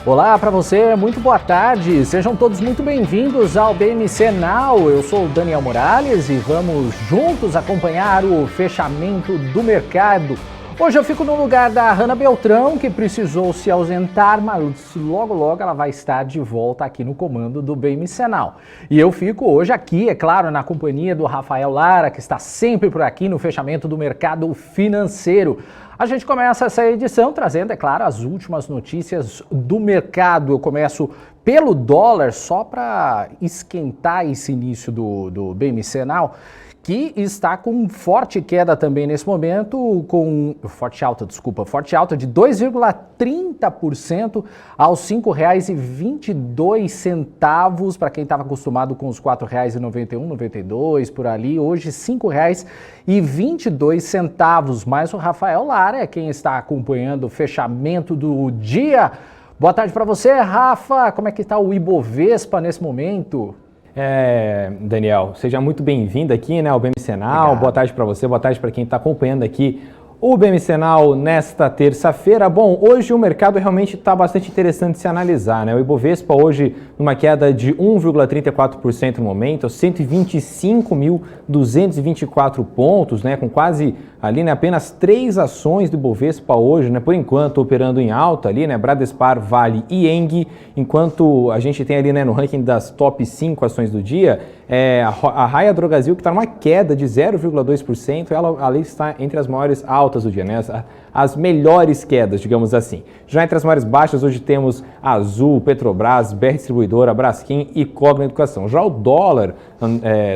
Olá para você, muito boa tarde, sejam todos muito bem-vindos ao BMC Now. Eu sou o Daniel Morales e vamos juntos acompanhar o fechamento do mercado. Hoje eu fico no lugar da Hanna Beltrão, que precisou se ausentar, mas logo ela vai estar de volta aqui no comando do BMC Now. E eu fico hoje aqui, é claro, na companhia do Rafael Lara, que está sempre por aqui no fechamento do mercado financeiro. A gente começa essa edição trazendo, é claro, as últimas notícias do mercado. Eu começo pelo dólar, só para esquentar esse início do BMC Now, que está com forte queda também nesse momento, forte alta de 2,30% aos R$ 5,22, para quem estava acostumado com os R$ 4,91, 92 por ali, hoje R$ 5,22, mas o Rafael Lara é quem está acompanhando o fechamento do dia. Boa tarde para você, Rafa, como é que está o Ibovespa nesse momento? Daniel, seja muito bem-vindo aqui, né, ao BMC Now. Boa tarde para você, boa tarde para quem está acompanhando aqui o BMC Now nesta terça-feira. Bom, hoje o mercado realmente está bastante interessante de se analisar, né? O Ibovespa hoje numa queda de 1,34% no momento, 125.224 pontos, né? Com quase ali, né, apenas 3 ações do Ibovespa hoje, né? Por enquanto operando em alta ali, né? Bradespar, Vale e ENGIE, enquanto a gente tem ali, né, no ranking das top 5 ações do dia, a Raia Drogasil, que está numa queda de 0,2%, ela ali está entre as maiores altas do dia, né? As melhores quedas, digamos assim. Já entre as maiores baixas, hoje temos Azul, Petrobras, BR Distribuidora, Braskem e Cogna Educação. Já o dólar,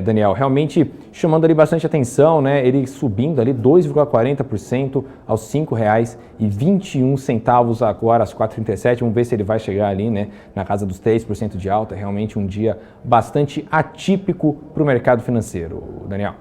Daniel, realmente chamando ali bastante atenção, né? Ele subindo ali 2,40% aos R$ 5,21 agora às 4h37. Vamos ver se ele vai chegar ali, né, na casa dos 3% de alta. Realmente um dia bastante atípico para o mercado financeiro, Daniel.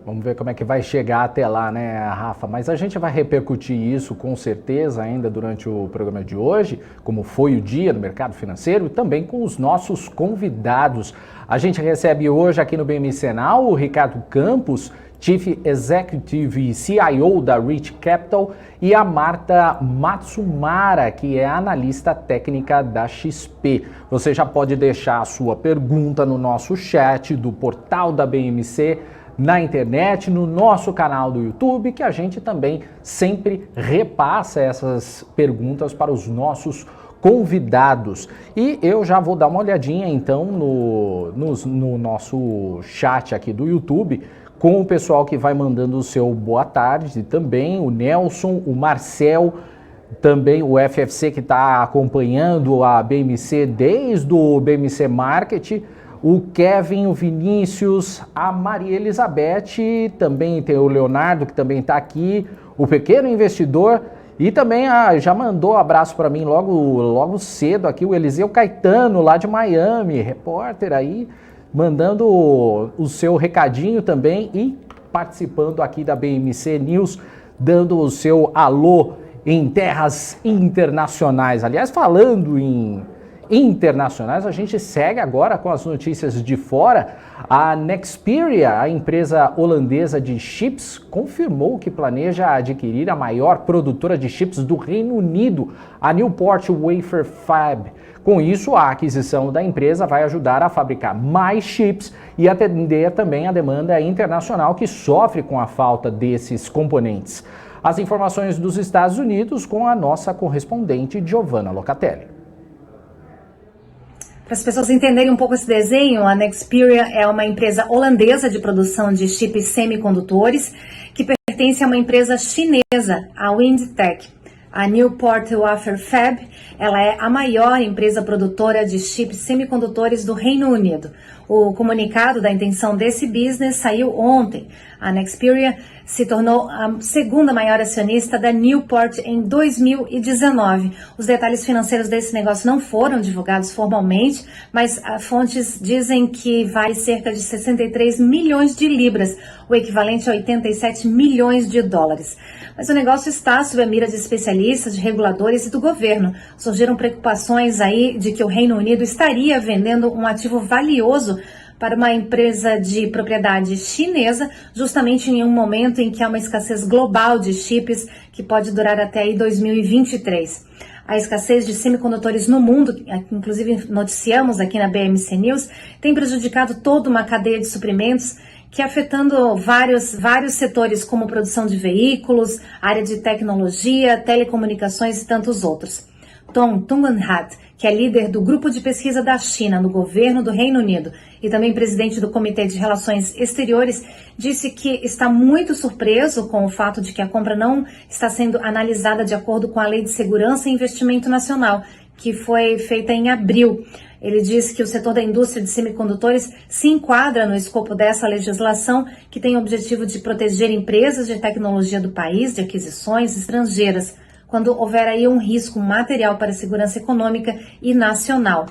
Vamos ver como é que vai chegar até lá, né, Rafa? Mas a gente vai repercutir isso com certeza ainda durante o programa de hoje, como foi o dia no mercado financeiro, e também com os nossos convidados. A gente recebe hoje aqui no BMC Now o Ricardo Campos, Chief Executive e CIO da Rich Capital, e a Marta Matsumara, que é analista técnica da XP. Você já pode deixar a sua pergunta no nosso chat do portal da BMC, na internet, no nosso canal do YouTube, que a gente também sempre repassa essas perguntas para os nossos convidados. E eu já vou dar uma olhadinha então no nosso chat aqui do YouTube, com o pessoal que vai mandando o seu boa tarde também, o Nelson, o Marcel, também o FFC que está acompanhando a BMC desde o BMC Market, o Kevin, o Vinícius, a Maria Elizabeth, também tem o Leonardo que também está aqui, o Pequeno Investidor, e também já mandou abraço para mim logo cedo aqui o Eliseu Caetano, lá de Miami, repórter aí, mandando o seu recadinho também e participando aqui da BMC News, dando o seu alô em terras internacionais. Aliás, falando em internacionais, a gente segue agora com as notícias de fora. A Nexperia, a empresa holandesa de chips, confirmou que planeja adquirir a maior produtora de chips do Reino Unido, a Newport Wafer Fab. Com isso, a aquisição da empresa vai ajudar a fabricar mais chips e atender também a demanda internacional que sofre com a falta desses componentes. As informações dos Estados Unidos com a nossa correspondente Giovanna Locatelli. Para as pessoas entenderem um pouco esse desenho, a Nexperia é uma empresa holandesa de produção de chips semicondutores que pertence a uma empresa chinesa, a Windtech. A Newport Wafer Fab, ela é a maior empresa produtora de chips semicondutores do Reino Unido. O comunicado da intenção desse business saiu ontem. A Nexperia se tornou a segunda maior acionista da Newport em 2019. Os detalhes financeiros desse negócio não foram divulgados formalmente, mas fontes dizem que vale cerca de 63 milhões de libras, o equivalente a 87 milhões de dólares. Mas o negócio está sob a mira de especialistas, de reguladores e do governo. Surgiram preocupações aí de que o Reino Unido estaria vendendo um ativo valioso para uma empresa de propriedade chinesa, justamente em um momento em que há uma escassez global de chips que pode durar até aí 2023. A escassez de semicondutores no mundo, inclusive noticiamos aqui na BMC News, tem prejudicado toda uma cadeia de suprimentos que afetando vários setores como produção de veículos, área de tecnologia, telecomunicações e tantos outros. Tom Tungenhat, que é líder do Grupo de Pesquisa da China no governo do Reino Unido e também presidente do Comitê de Relações Exteriores, disse que está muito surpreso com o fato de que a compra não está sendo analisada de acordo com a Lei de Segurança e Investimento Nacional, que foi feita em abril. Ele disse que o setor da indústria de semicondutores se enquadra no escopo dessa legislação, que tem o objetivo de proteger empresas de tecnologia do país de aquisições estrangeiras, quando houver aí um risco material para a segurança econômica e nacional.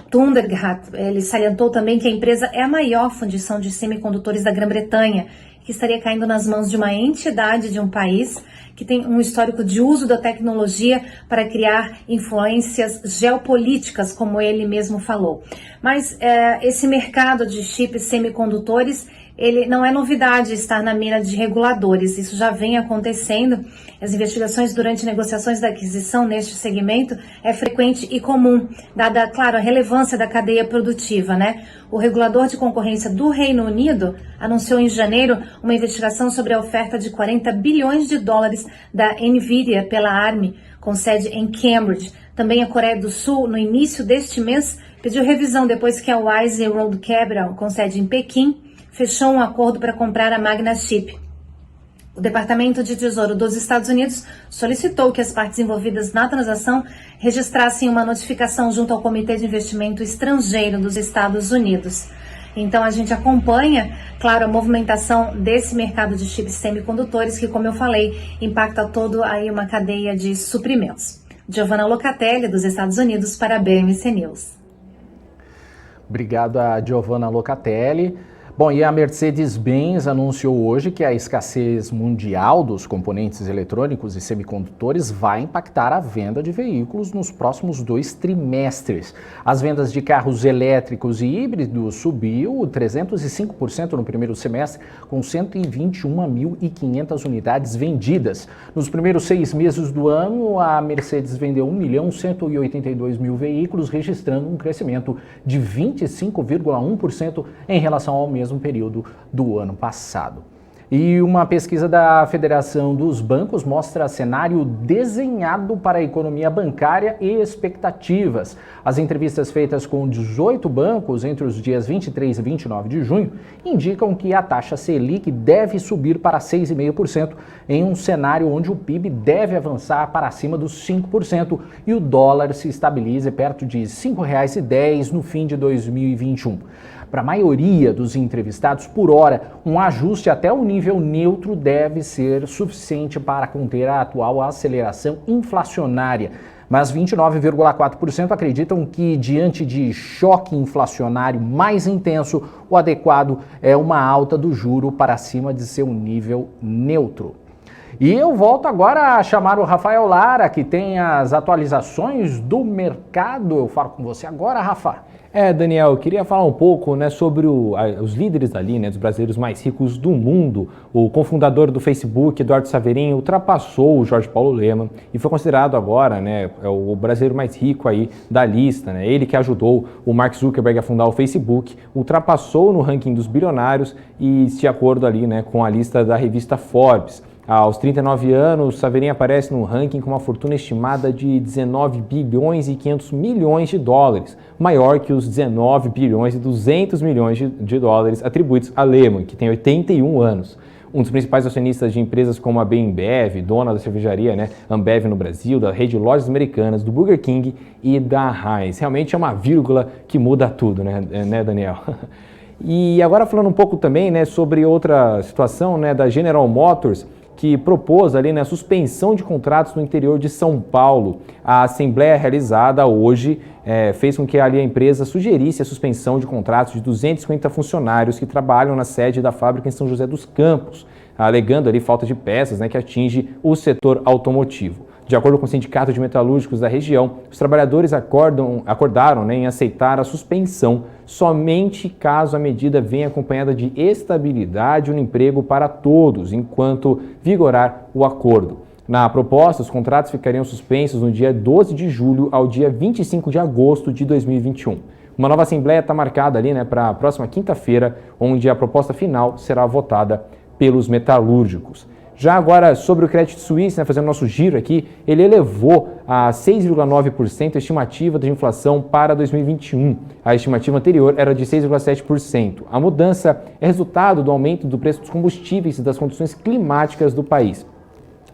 Tundergat, ele salientou também que a empresa é a maior fundição de semicondutores da Grã-Bretanha, que estaria caindo nas mãos de uma entidade de um país que tem um histórico de uso da tecnologia para criar influências geopolíticas, como ele mesmo falou. Mas esse mercado de chips semicondutores, ele não é novidade estar na mira de reguladores, isso já vem acontecendo. As investigações durante negociações da aquisição neste segmento é frequente e comum, dada, claro, a relevância da cadeia produtiva, né? O regulador de concorrência do Reino Unido anunciou em janeiro uma investigação sobre a oferta de 40 bilhões de dólares da Nvidia pela ARM, com sede em Cambridge. Também a Coreia do Sul, no início deste mês, pediu revisão depois que a Wise World Capital, com sede em Pequim, fechou um acordo para comprar a Magnachip. O Departamento de Tesouro dos Estados Unidos solicitou que as partes envolvidas na transação registrassem uma notificação junto ao Comitê de Investimento Estrangeiro dos Estados Unidos. Então a gente acompanha, claro, a movimentação desse mercado de chips semicondutores que, como eu falei, impacta todo aí uma cadeia de suprimentos. Giovanna Locatelli, dos Estados Unidos, para a BMC News. Obrigado a Giovanna Locatelli. Bom, e a Mercedes-Benz anunciou hoje que a escassez mundial dos componentes eletrônicos e semicondutores vai impactar a venda de veículos nos próximos 2 trimestres. As vendas de carros elétricos e híbridos subiu 305% no primeiro semestre, com 121.500 unidades vendidas. Nos primeiros 6 meses do ano, a Mercedes vendeu 1.182.000 veículos, registrando um crescimento de 25,1% em relação ao mesmo período do ano passado. E uma pesquisa da Federação dos Bancos mostra cenário desenhado para a economia bancária e expectativas. As entrevistas feitas com 18 bancos entre os dias 23 e 29 de junho indicam que a taxa Selic deve subir para 6,5% em um cenário onde o PIB deve avançar para acima dos 5% e o dólar se estabilize perto de R$ 5,10 no fim de 2021. Para a maioria dos entrevistados, por hora, um ajuste até o nível neutro deve ser suficiente para conter a atual aceleração inflacionária. Mas 29,4% acreditam que, diante de choque inflacionário mais intenso, o adequado é uma alta do juro para acima de seu nível neutro. E eu volto agora a chamar o Rafael Lara, que tem as atualizações do mercado. Eu falo com você agora, Rafa. Daniel, eu queria falar um pouco, né, sobre os líderes ali, né, dos brasileiros mais ricos do mundo. O cofundador do Facebook, Eduardo Saverin, ultrapassou o Jorge Paulo Lemann e foi considerado agora, né, o brasileiro mais rico aí da lista, né? Ele que ajudou o Mark Zuckerberg a fundar o Facebook, ultrapassou no ranking dos bilionários e de acordo ali, né, com a lista da revista Forbes. Aos 39 anos, Saverin aparece no ranking com uma fortuna estimada de 19 bilhões e 500 milhões de dólares, maior que os 19 bilhões e 200 milhões de dólares atribuídos a Lemann, que tem 81 anos. Um dos principais acionistas de empresas como a Bembev, dona da cervejaria, né, Ambev no Brasil, da rede de lojas americanas, do Burger King e da Heinz. Realmente é uma vírgula que muda tudo, né Daniel? E agora falando um pouco também, né, sobre outra situação, né, da General Motors, que propôs ali, né, a suspensão de contratos no interior de São Paulo. A assembleia realizada hoje fez com que ali a empresa sugerisse a suspensão de contratos de 250 funcionários que trabalham na sede da fábrica em São José dos Campos, alegando ali falta de peças, né, que atinge o setor automotivo. De acordo com o Sindicato de Metalúrgicos da região, os trabalhadores acordaram, né, em aceitar a suspensão somente caso a medida venha acompanhada de estabilidade no emprego para todos, enquanto vigorar o acordo. Na proposta, os contratos ficariam suspensos no dia 12 de julho ao dia 25 de agosto de 2021. Uma nova assembleia está marcada ali, né, para a próxima quinta-feira, onde a proposta final será votada pelos metalúrgicos. Já agora, sobre o Credit Suisse, né, fazendo nosso giro aqui, ele elevou a 6,9% a estimativa de inflação para 2021. A estimativa anterior era de 6,7%. A mudança é resultado do aumento do preço dos combustíveis e das condições climáticas do país.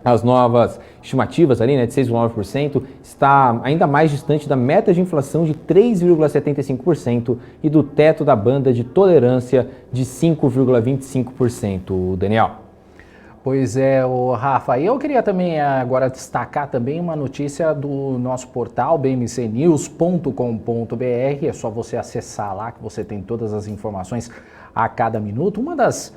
As novas estimativas ali, né, de 6,9% está ainda mais distante da meta de inflação de 3,75% e do teto da banda de tolerância de 5,25%. Daniel. Pois é, Rafa, eu queria também agora destacar também uma notícia do nosso portal bmcnews.com.br, é só você acessar lá que você tem todas as informações a cada minuto. Uma das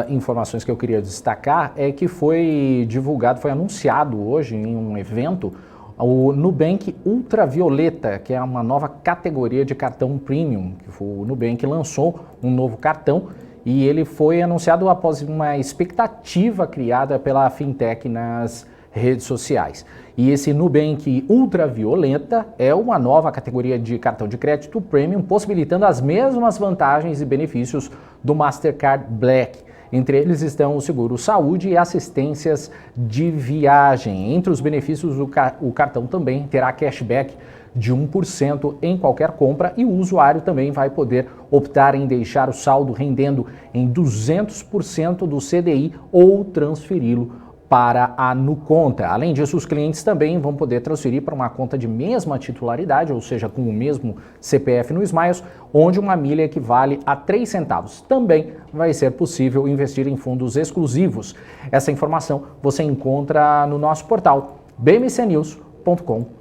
informações que eu queria destacar é que foi divulgado, foi anunciado hoje em um evento o Nubank Ultravioleta, que é uma nova categoria de cartão premium, que o Nubank lançou um novo cartão. E ele foi anunciado após uma expectativa criada pela fintech nas redes sociais. E esse Nubank Ultravioleta é uma nova categoria de cartão de crédito premium, possibilitando as mesmas vantagens e benefícios do Mastercard Black. Entre eles estão o seguro saúde e assistências de viagem. Entre os benefícios, o cartão também terá cashback de 1% em qualquer compra e o usuário também vai poder optar em deixar o saldo rendendo em 200% do CDI ou transferi-lo para a Nuconta. Além disso, os clientes também vão poder transferir para uma conta de mesma titularidade, ou seja, com o mesmo CPF no Smiles, onde uma milha equivale a 3 centavos. Também vai ser possível investir em fundos exclusivos. Essa informação você encontra no nosso portal bmcnews.com.br.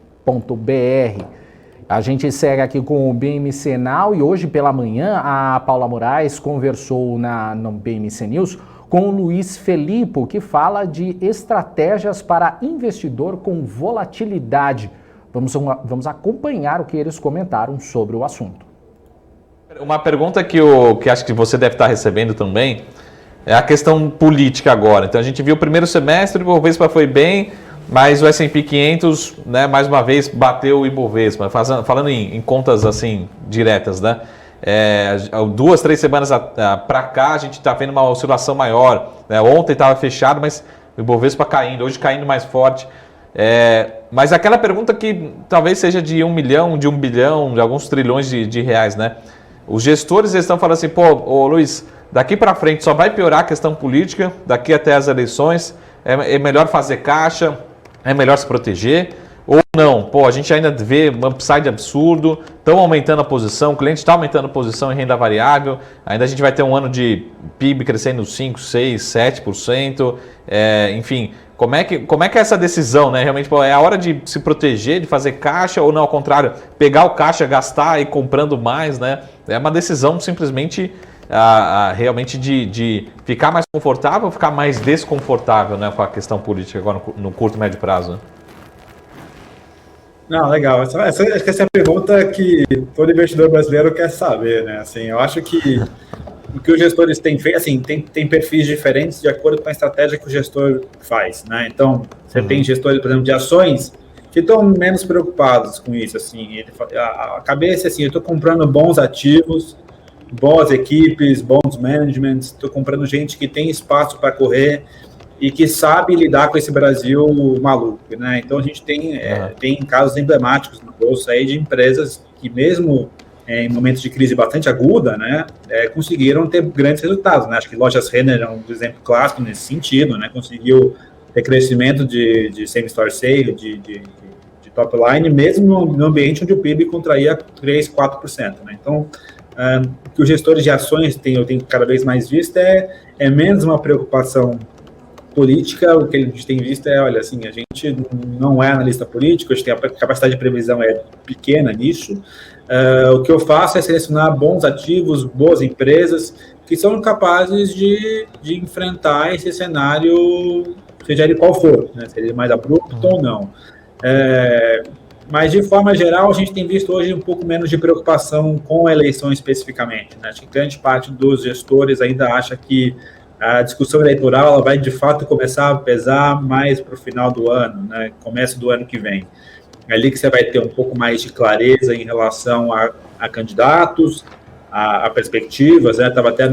A gente segue aqui com o BMC Now e hoje pela manhã a Paula Moraes conversou no BMC News com o Luiz Felipe, que fala de estratégias para investidor com volatilidade. Vamos acompanhar o que eles comentaram sobre o assunto. Uma pergunta que acho que você deve estar recebendo também é a questão política agora. Então a gente viu o primeiro semestre, o Ibovespa foi bem, mas o S&P 500, né, mais uma vez, bateu o Ibovespa. Falando em contas assim diretas, né? 2, 3 semanas para cá, a gente está vendo uma oscilação maior. Né? Ontem estava fechado, mas o Ibovespa caindo, hoje caindo mais forte. Mas aquela pergunta que talvez seja de 1 milhão, de 1 bilhão, de alguns trilhões de reais, né? Os gestores estão falando assim, ô Luiz, daqui para frente só vai piorar a questão política, daqui até as eleições, é melhor fazer caixa, é melhor se proteger, ou não? A gente ainda vê um upside absurdo, estão aumentando a posição, o cliente está aumentando a posição em renda variável, ainda a gente vai ter um ano de PIB crescendo 5%, 6%, 7%, enfim, como é que é essa decisão, né? Realmente é a hora de se proteger, de fazer caixa, ou não, ao contrário, pegar o caixa, gastar e ir comprando mais, né? É uma decisão simplesmente realmente de ficar mais confortável ou ficar mais desconfortável, né, com a questão política agora no curto e médio prazo? Né? Não, legal. Essa é a pergunta que todo investidor brasileiro quer saber, né? Assim, eu acho que o que os gestores têm feito, assim, tem perfis diferentes de acordo com a estratégia que o gestor faz, né? Então, você tem gestores, por exemplo, de ações que estão menos preocupados com isso, assim. A cabeça, assim, eu estou comprando bons ativos, boas equipes, bons managements, estou comprando gente que tem espaço para correr e que sabe lidar com esse Brasil maluco, né? Então a gente tem casos emblemáticos na bolsa aí de empresas que mesmo em momentos de crise bastante aguda, né, conseguiram ter grandes resultados, né? Acho que Lojas Renner é um exemplo clássico nesse sentido, né? Conseguiu ter crescimento de same-store sale, de top line, mesmo no ambiente onde o PIB contraía 3%, 4%, né? Então, o que os gestores de ações eu tenho cada vez mais visto é menos uma preocupação política. O que a gente tem visto olha, assim, a gente não é analista político, a gente tem a capacidade de previsão pequena nisso. O que eu faço é selecionar bons ativos, boas empresas que são capazes de enfrentar esse cenário seja ele qual for, né? Seja mais abrupto ou não. Mas, de forma geral, a gente tem visto hoje um pouco menos de preocupação com a eleição especificamente, né? Acho que grande parte dos gestores ainda acha que a discussão eleitoral ela vai, de fato, começar a pesar mais para o final do ano, né? Começo do ano que vem. É ali que você vai ter um pouco mais de clareza em relação a candidatos, a perspectivas, né? Estava até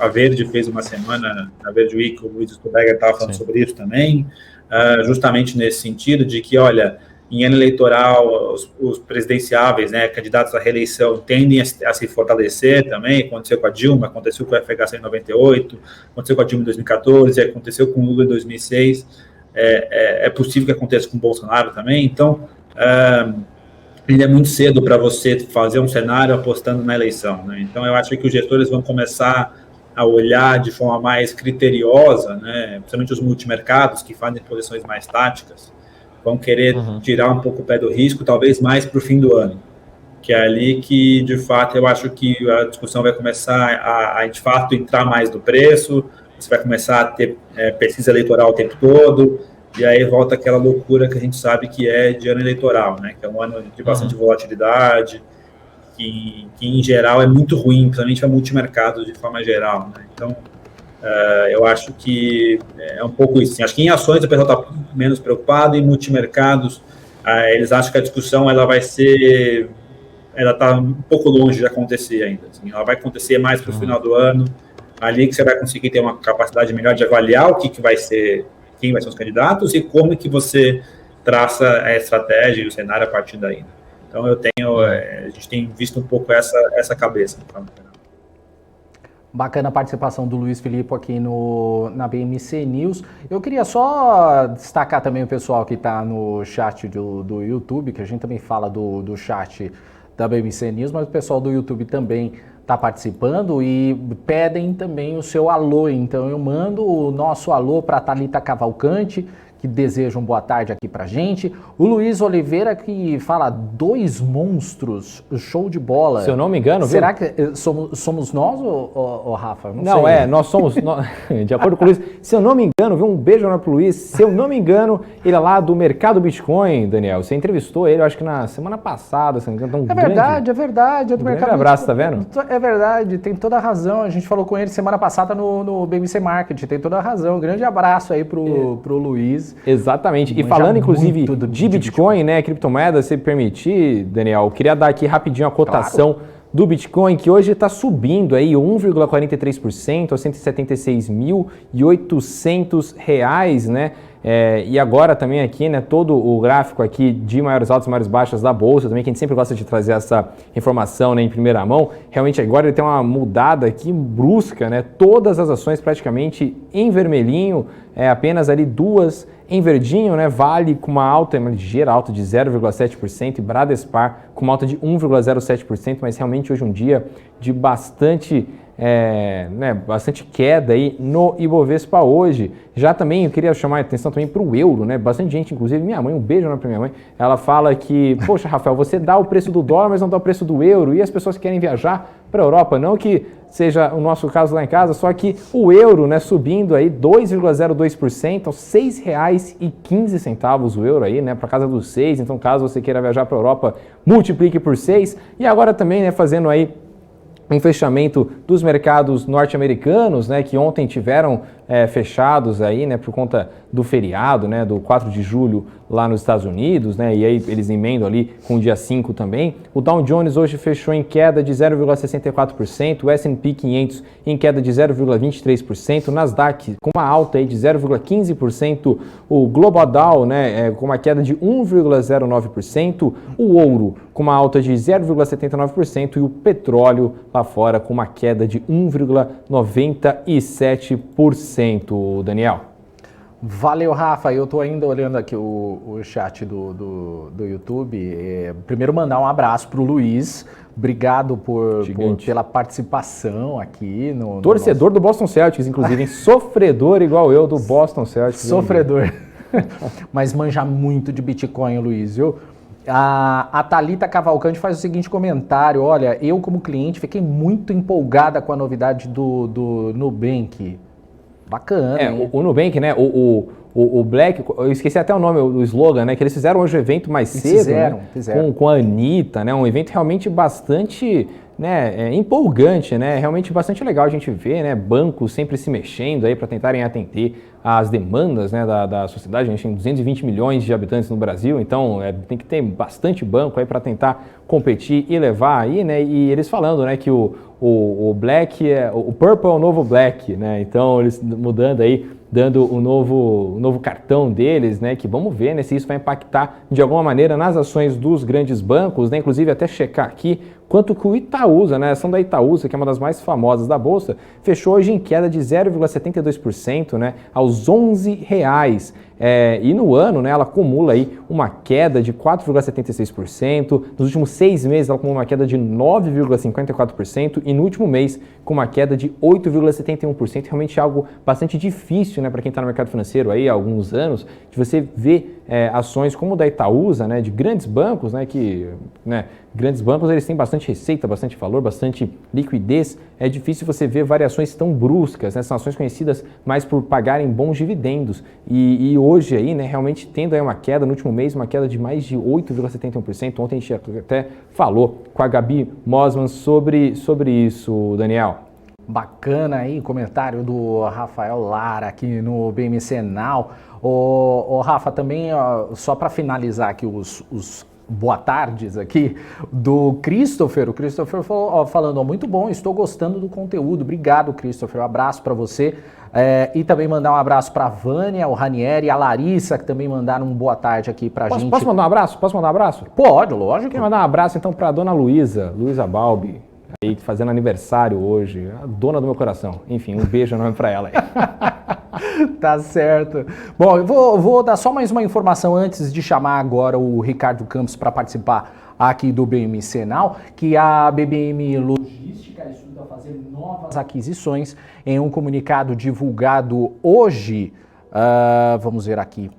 a Verde fez uma semana, na Verde Week, o Luiz Stuberger estava falando sobre isso também, justamente nesse sentido de que, olha, em ano eleitoral, os presidenciáveis, né, candidatos à reeleição, tendem a se fortalecer também. Aconteceu com a Dilma, aconteceu com o FHC em 98, aconteceu com a Dilma em 2014, aconteceu com o Lula em 2006. É possível que aconteça com o Bolsonaro também. Então, ainda é muito cedo para você fazer um cenário apostando na eleição, né? Então, eu acho que os gestores vão começar a olhar de forma mais criteriosa, né, principalmente os multimercados, que fazem posições mais táticas, vão querer tirar um pouco o pé do risco, talvez mais para o fim do ano, que é ali que, de fato, eu acho que a discussão vai começar a de fato, entrar mais no preço, você vai começar a ter pesquisa eleitoral o tempo todo, e aí volta aquela loucura que a gente sabe que é de ano eleitoral, né? Que é um ano de bastante volatilidade, que em geral é muito ruim, principalmente para multimercados de forma geral, né? Então, eu acho que é um pouco isso. Acho que em ações o pessoal está menos preocupado, em multimercados eles acham que a discussão ela está um pouco longe de acontecer ainda. Assim, ela vai acontecer mais para o final do ano, ali que você vai conseguir ter uma capacidade melhor de avaliar o que vai ser, quem vai ser os candidatos e como que você traça a estratégia e o cenário a partir daí. Então a gente tem visto um pouco essa cabeça. Bacana a participação do Luiz Filipe aqui na BMC News. Eu queria só destacar também o pessoal que está no chat do YouTube, que a gente também fala do chat da BMC News, mas o pessoal do YouTube também está participando e pedem também o seu alô. Então eu mando o nosso alô para a Thalita Cavalcante, que deseja boa tarde aqui pra gente. O Luiz Oliveira que fala 2 monstros, show de bola. Se eu não me engano, será que somos nós ou Rafa? Não, nós somos, de acordo com o Luiz, se eu não me engano, viu, um beijo pro Luiz, se eu não me engano, ele é lá do mercado Bitcoin, Daniel, você entrevistou ele, eu acho que na semana passada, se não me engano, é verdade, é do mercado abraço, Bitcoin. Tá vendo? É verdade, tem toda a razão, a gente falou com ele semana passada no BMC Market, tem toda a razão, um grande abraço aí pro Luiz. Exatamente. E falando, inclusive, de Bitcoin, né, criptomoeda, se permitir, Daniel, eu queria dar aqui rapidinho a cotação do Bitcoin, que hoje está subindo aí 1,43% a R$167.800, né? E agora também aqui, né, todo o gráfico aqui de maiores altos e maiores baixas da Bolsa, também que a gente sempre gosta de trazer essa informação, né, em primeira mão, realmente agora ele tem uma mudada aqui brusca, né, todas as ações praticamente em vermelhinho, apenas ali 2 em verdinho, né, Vale com uma alta, uma ligeira alta de 0,7% e Bradespar com uma alta de 1,07%, mas realmente hoje um dia de bastante queda aí no Ibovespa hoje. Já também eu queria chamar a atenção também para o euro, né? Bastante gente, inclusive minha mãe, um beijo para minha mãe, ela fala que, poxa, Rafael, você dá o preço do dólar, mas não dá o preço do euro, e as pessoas querem viajar para a Europa, não que seja o nosso caso lá em casa, só que o euro, né, subindo aí 2,02% aos R$6,15 o euro aí, né, para casa dos 6, então caso você queira viajar para a Europa, multiplique por 6, e agora também, né, fazendo aí um fechamento dos mercados norte-americanos, né, que ontem tiveram fechados aí, né, por conta do feriado, né, do 4 de julho lá nos Estados Unidos, né, e aí eles emendam ali com o dia 5 também. O Dow Jones hoje fechou em queda de 0,64%, o S&P 500 em queda de 0,23%, o Nasdaq com uma alta aí de 0,15%, o Global Dow, né, com uma queda de 1,09%, o ouro com uma alta de 0,79% e o petróleo lá fora com uma queda de 1,97%, Daniel. Valeu, Rafa. Eu estou ainda olhando aqui o chat do YouTube. Primeiro, mandar um abraço para o Luiz. Obrigado pela participação aqui. Torcedor do Boston Celtics, inclusive, hein? Sofredor igual eu do Boston Celtics. Sofredor. Mas manja muito de Bitcoin, Luiz, viu? A Thalita Cavalcante faz o seguinte comentário: olha, eu como cliente fiquei muito empolgada com a novidade do Nubank. Bacana. O Nubank, né? O o Black, eu esqueci até o nome, o slogan, né? Que eles fizeram hoje o evento mais cedo, fizeram. Com a Anitta, né? Um evento realmente bastante, né, empolgante, né? Realmente bastante legal a gente ver, né? Bancos sempre se mexendo aí para tentarem atender às demandas, né, da sociedade. A gente tem 220 milhões de habitantes no Brasil, então tem que ter bastante banco aí para tentar competir e levar aí, né? E eles falando, né, que o Black o Purple é o novo Black, né? Então eles mudando aí, dando o novo cartão deles, né? Que vamos ver, né, se isso vai impactar de alguma maneira nas ações dos grandes bancos, né? Inclusive até checar aqui quanto que o Itaúsa, né, a ação da Itaúsa, que é uma das mais famosas da Bolsa, fechou hoje em queda de 0,72%, né, aos R$11. E no ano, né, ela acumula aí uma queda de 4,76%, nos últimos 6 meses ela acumula uma queda de 9,54% e no último mês com uma queda de 8,71%, realmente algo bastante difícil, né, para quem está no mercado financeiro aí há alguns anos, de você ver ações como o da Itaúsa, né, de grandes bancos, né, que, né, grandes bancos eles têm bastante receita, bastante valor, bastante liquidez, é difícil você ver variações tão bruscas, né, são ações conhecidas mais por pagarem bons dividendos e hoje aí, né, realmente tendo aí uma queda no último mês, uma queda de mais de 8,71%, ontem a gente até falou com a Gabi Mosman sobre isso, Daniel. Bacana aí, comentário do Rafael Lara aqui no BMC Now. Ô Rafa, também só para finalizar aqui os boa tardes aqui do Christopher. O Christopher falando, muito bom, estou gostando do conteúdo. Obrigado, Christopher. Um abraço para você. E também mandar um abraço para a Vânia, o Ranieri e a Larissa, que também mandaram um boa tarde aqui para a gente. Posso mandar um abraço? Pode, lógico. Quero mandar um abraço então para a dona Luísa Balbi, aí fazendo aniversário hoje, a dona do meu coração. Enfim, um beijo enorme para ela aí. Tá certo. Bom, eu vou dar só mais uma informação antes de chamar agora o Ricardo Campos para participar aqui do BMC Now, que a BBM Logística estuda fazer novas aquisições em um comunicado divulgado hoje. Vamos ver aqui.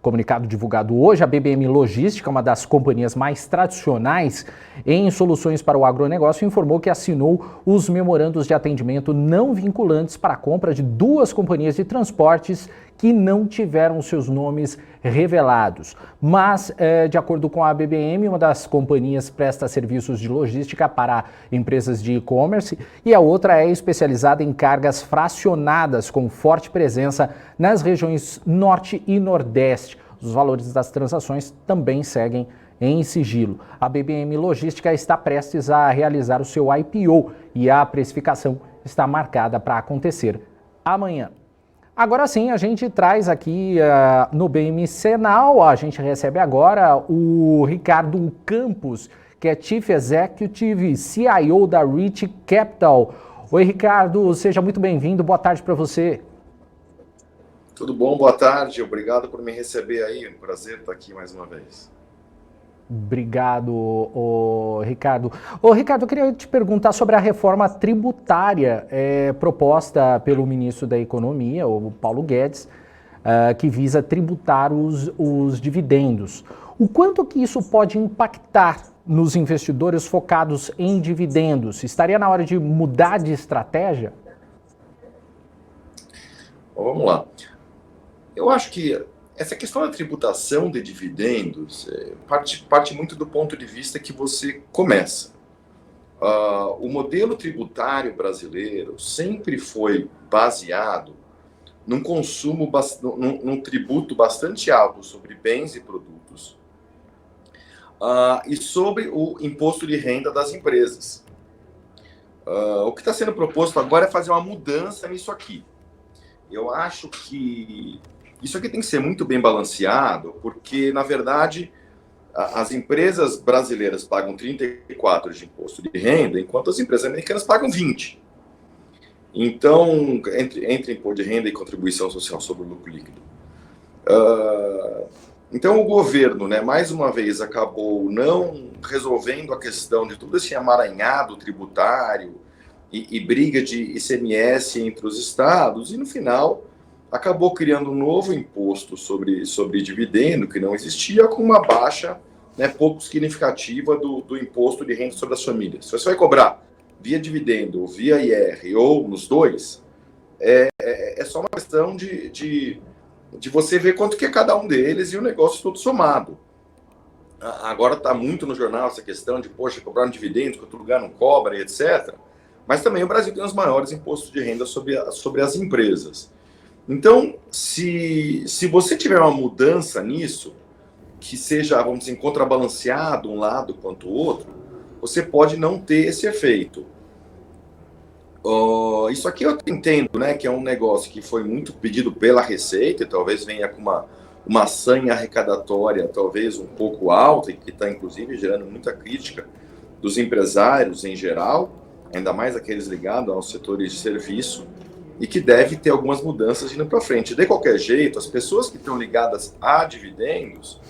Comunicado divulgado hoje, a BBM Logística, uma das companhias mais tradicionais em soluções para o agronegócio, informou que assinou os memorandos de atendimento não vinculantes para a compra de 2 companhias de transportes que não tiveram seus nomes revelados. Mas, de acordo com a BBM, uma das companhias presta serviços de logística para empresas de e-commerce e a outra é especializada em cargas fracionadas com forte presença nas regiões Norte e Nordeste. Os valores das transações também seguem em sigilo. A BBM Logística está prestes a realizar o seu IPO e a precificação está marcada para acontecer amanhã. Agora sim, a gente traz aqui no BMC Now, a gente recebe agora o Ricardo Campos, que é Chief Executive CIO da Rich Capital. Oi, Ricardo, seja muito bem-vindo, boa tarde para você. Tudo bom, boa tarde, obrigado por me receber aí, é um prazer estar aqui mais uma vez. Obrigado, Ricardo. Ricardo, eu queria te perguntar sobre a reforma tributária proposta pelo ministro da Economia, o Paulo Guedes, que visa tributar os dividendos. O quanto que isso pode impactar nos investidores focados em dividendos? Estaria na hora de mudar de estratégia? Bom, vamos lá. Eu acho que essa questão da tributação de dividendos parte muito do ponto de vista que você começa. O modelo tributário brasileiro sempre foi baseado num consumo, num tributo bastante alto sobre bens e produtos e sobre o imposto de renda das empresas. O que está sendo proposto agora é fazer uma mudança nisso aqui. Eu acho que isso aqui tem que ser muito bem balanceado, porque, na verdade, as empresas brasileiras pagam 34% de imposto de renda, enquanto as empresas americanas pagam 20%. Então, entre imposto de renda e contribuição social sobre o lucro líquido. Então, o governo, né, mais uma vez, acabou não resolvendo a questão de todo esse amaranhado tributário e briga de ICMS entre os estados, e, no final, acabou criando um novo imposto sobre dividendo, que não existia, com uma baixa, né, pouco significativa do imposto de renda sobre as famílias. Se você vai cobrar via dividendo, via IR ou nos dois, é só uma questão de de você ver quanto que é cada um deles e o negócio todo somado. Agora está muito no jornal essa questão de, poxa, cobrar um dividendo que outro lugar não cobra, e etc. Mas também o Brasil tem os maiores impostos de renda sobre as empresas. Então, se você tiver uma mudança nisso, que seja, vamos dizer, contrabalanceado um lado quanto o outro, você pode não ter esse efeito. Isso aqui eu entendo, né, que é um negócio que foi muito pedido pela Receita, e talvez venha com uma sanha arrecadatória talvez um pouco alta, e que está inclusive gerando muita crítica dos empresários em geral, ainda mais aqueles ligados aos setores de serviço, e que deve ter algumas mudanças indo para frente. De qualquer jeito, as pessoas que estão ligadas a dividendos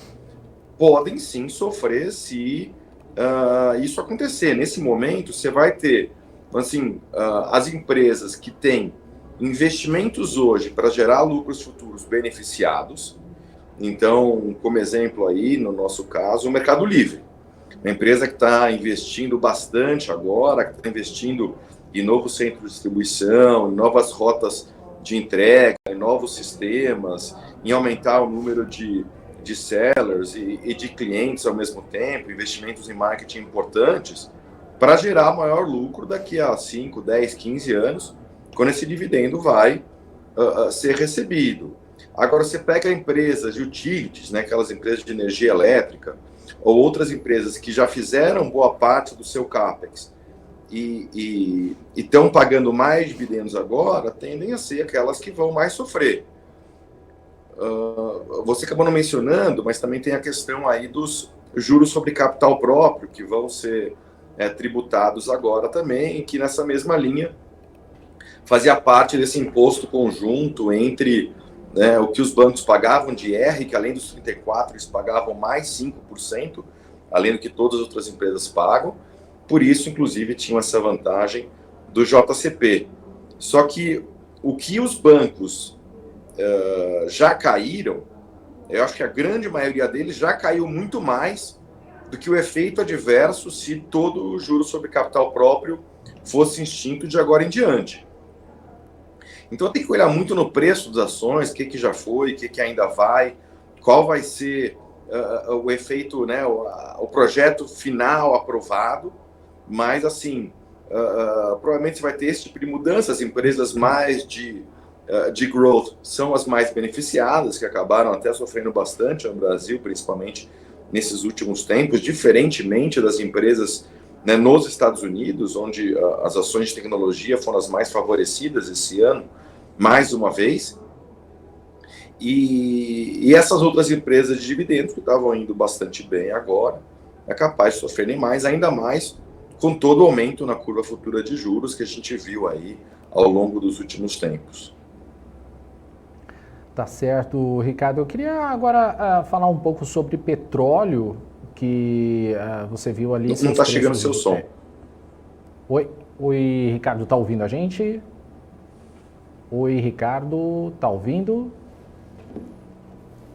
podem sim sofrer se isso acontecer. Nesse momento, você vai ter assim, as empresas que têm investimentos hoje para gerar lucros futuros beneficiados. Então, como exemplo aí, no nosso caso, o Mercado Livre. Uma empresa que está investindo bastante agora, que está investindo em novos centros de distribuição, em novas rotas de entrega, em novos sistemas, em aumentar o número de sellers e de clientes ao mesmo tempo, investimentos em marketing importantes, para gerar maior lucro daqui a 5, 10, 15 anos, quando esse dividendo vai ser recebido. Agora, você pega empresas de utilities, né, aquelas empresas de energia elétrica, ou outras empresas que já fizeram boa parte do seu CAPEX e estão pagando mais dividendos agora, tendem a ser aquelas que vão mais sofrer. Você acabou não mencionando, mas também tem a questão aí dos juros sobre capital próprio, que vão ser tributados agora também, que nessa mesma linha fazia parte desse imposto conjunto entre o que os bancos pagavam de R, que além dos 34% eles pagavam mais 5%, além do que todas as outras empresas pagam. Por isso, inclusive, tinham essa vantagem do JCP. Só que o que os bancos já caíram, eu acho que a grande maioria deles já caiu muito mais do que o efeito adverso se todo o juro sobre capital próprio fosse extinto de agora em diante. Então tem que olhar muito no preço das ações, o que já foi, o que ainda vai, qual vai ser o efeito, né, o projeto final aprovado, mas assim, provavelmente você vai ter esse tipo de mudança. As empresas mais de growth são as mais beneficiadas, que acabaram até sofrendo bastante no Brasil, principalmente nesses últimos tempos, diferentemente das empresas, né, nos Estados Unidos, onde as ações de tecnologia foram as mais favorecidas esse ano, mais uma vez, e essas outras empresas de dividendos que estavam indo bastante bem agora, é capaz de sofrerem mais, ainda mais com todo o aumento na curva futura de juros que a gente viu aí ao longo dos últimos tempos. Tá certo, Ricardo. Eu queria agora falar um pouco sobre petróleo, que você viu ali... Não está chegando o seu som. Oi, Ricardo, tá ouvindo a gente? Oi, Ricardo, tá ouvindo?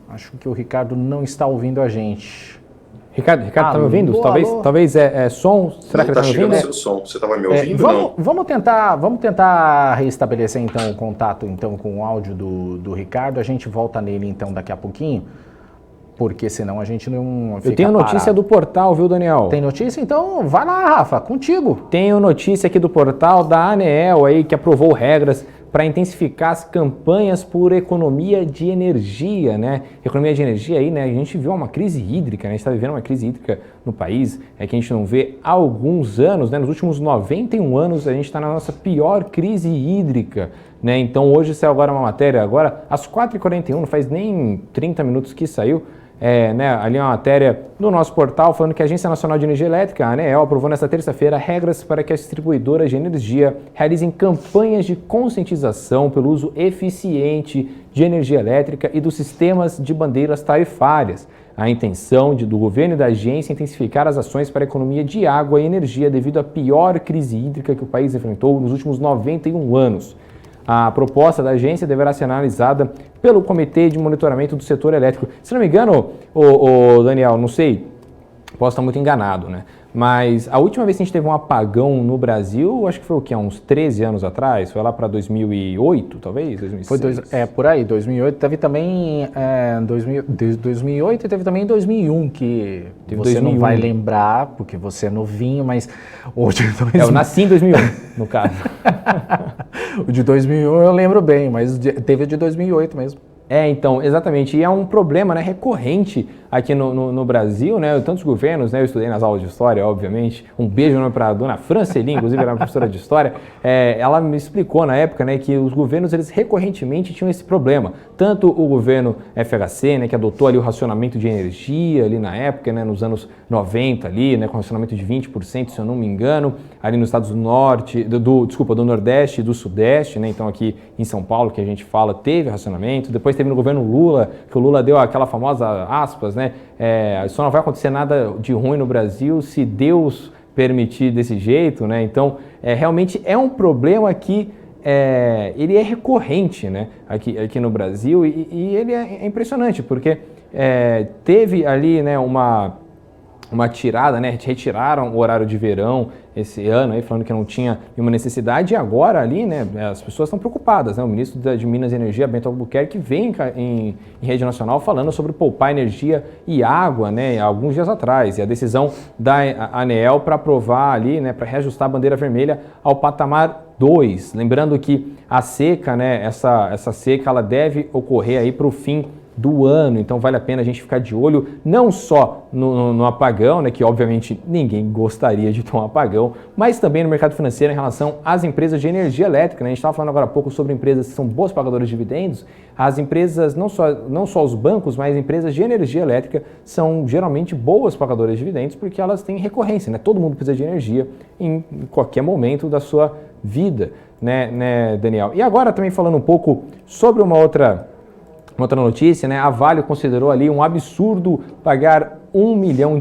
Acho que o Ricardo não está ouvindo a gente. Ricardo, tá me ouvindo? Talvez som. Será que ele está me ouvindo? Não está chegando o seu som. Você estava me ouvindo? Vamos tentar reestabelecer então o contato então com o áudio do Ricardo. A gente volta nele então daqui a pouquinho, porque senão a gente não fica Eu tenho notícia parado. do portal, viu, Daniel? Tem notícia? Então vai lá, Rafa, contigo. Tenho notícia aqui do portal da ANEEL aí, que aprovou regras para intensificar as campanhas por economia de energia, né? Economia de energia aí, né? A gente viu uma crise hídrica, né? A gente está vivendo uma crise hídrica no país, que a gente não vê há alguns anos, né? Nos últimos 91 anos a gente está na nossa pior crise hídrica, né? Então hoje saiu agora uma matéria, agora às 4h41, não faz nem 30 minutos que saiu, ali uma matéria no nosso portal falando que a Agência Nacional de Energia Elétrica, a ANEEL, aprovou nesta terça-feira regras para que as distribuidoras de energia realizem campanhas de conscientização pelo uso eficiente de energia elétrica e dos sistemas de bandeiras tarifárias. A intenção do governo e da agência é intensificar as ações para a economia de água e energia devido à pior crise hídrica que o país enfrentou nos últimos 91 anos. A proposta da agência deverá ser analisada pelo Comitê de Monitoramento do Setor Elétrico. Se não me engano, Daniel, não sei, posso estar muito enganado, né? Mas a última vez que a gente teve um apagão no Brasil, acho que foi o quê? Há uns 13 anos atrás? Foi lá para 2008, talvez? 2006? Foi por aí, 2008. Teve também 2008 e teve também em 2001, que teve você 2001. Não vai lembrar, porque você é novinho, mas o de 2000... eu nasci em 2001, no caso. O de 2001 eu lembro bem, mas teve o de 2008 mesmo. Então, exatamente, e é um problema, né, recorrente aqui no Brasil, né, tantos governos, né, eu estudei nas aulas de história, obviamente, um beijo para a dona Franceli, inclusive era professora de história, ela me explicou na época, né, que os governos, eles recorrentemente tinham esse problema, tanto o governo FHC, né, que adotou ali o racionamento de energia ali na época, né, nos anos 90 ali, né, com racionamento de 20%, se eu não me engano, ali nos estados do Norte, do Nordeste e do Sudeste, né, então aqui em São Paulo, que a gente fala, teve racionamento, depois teve no governo Lula, que o Lula deu aquela famosa aspas, né, só não vai acontecer nada de ruim no Brasil se Deus permitir desse jeito, né, então realmente é um problema que ele é recorrente, né, aqui no Brasil e ele é impressionante, porque teve ali, né, uma tirada, né, retiraram o horário de verão esse ano, aí, falando que não tinha nenhuma necessidade, e agora ali, né, as pessoas estão preocupadas, né, o ministro de Minas e Energia, Bento Albuquerque, vem em rede nacional falando sobre poupar energia e água, né, alguns dias atrás, e a decisão da ANEEL para aprovar ali, né, para reajustar a bandeira vermelha ao patamar 2, lembrando que a seca, né, essa seca, ela deve ocorrer aí para o fim do ano, então vale a pena a gente ficar de olho não só no apagão, né, que obviamente ninguém gostaria de ter um apagão, mas também no mercado financeiro em relação às empresas de energia elétrica, né? A gente estava falando agora há pouco sobre empresas que são boas pagadoras de dividendos, as empresas, não só os bancos, mas empresas de energia elétrica são geralmente boas pagadoras de dividendos porque elas têm recorrência, né? Todo mundo precisa de energia em qualquer momento da sua vida, né, Daniel? E agora também falando um pouco sobre uma outra notícia, né? A Vale considerou ali um absurdo pagar R$1 milhão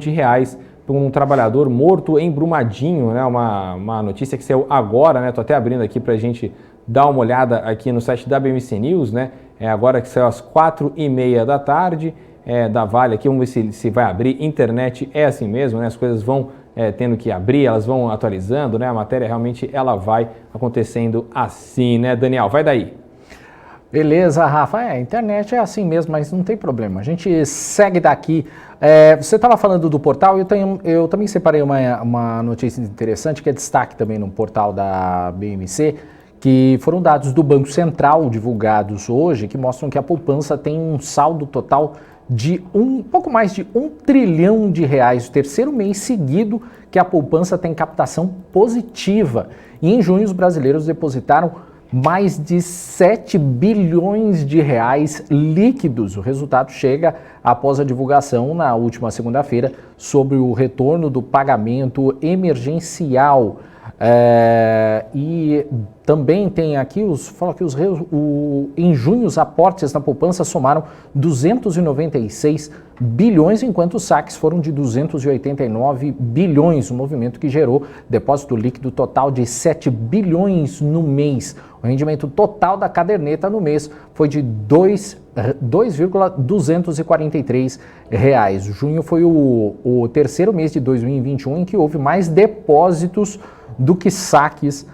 por um trabalhador morto em Brumadinho, né? Uma notícia que saiu agora, né? Tô até abrindo aqui para a gente dar uma olhada aqui no site da BMC News, né? Agora que saiu às 4h30 da tarde, da Vale aqui, vamos ver se vai abrir. Internet é assim mesmo, né? As coisas vão tendo que abrir, elas vão atualizando, né? A matéria realmente ela vai acontecendo assim, né, Daniel? Vai daí. Beleza, Rafa. A internet é assim mesmo, mas não tem problema. A gente segue daqui. Você estava falando do portal, eu também separei uma notícia interessante, que é destaque também no portal da BMC, que foram dados do Banco Central divulgados hoje, que mostram que a poupança tem um saldo total de pouco mais de R$1 trilhão. O terceiro mês seguido que a poupança tem captação positiva. E em junho os brasileiros depositaram mais de 7 bilhões de reais líquidos. O resultado chega após a divulgação na última segunda-feira sobre o retorno do pagamento emergencial. E também tem aqui, em junho os aportes na poupança somaram 296 bilhões, enquanto os saques foram de 289 bilhões, um movimento que gerou depósito líquido total de 7 bilhões no mês. O rendimento total da caderneta no mês foi de 2,243 reais. Junho foi o terceiro mês de 2021 em que houve mais depósitos do que saques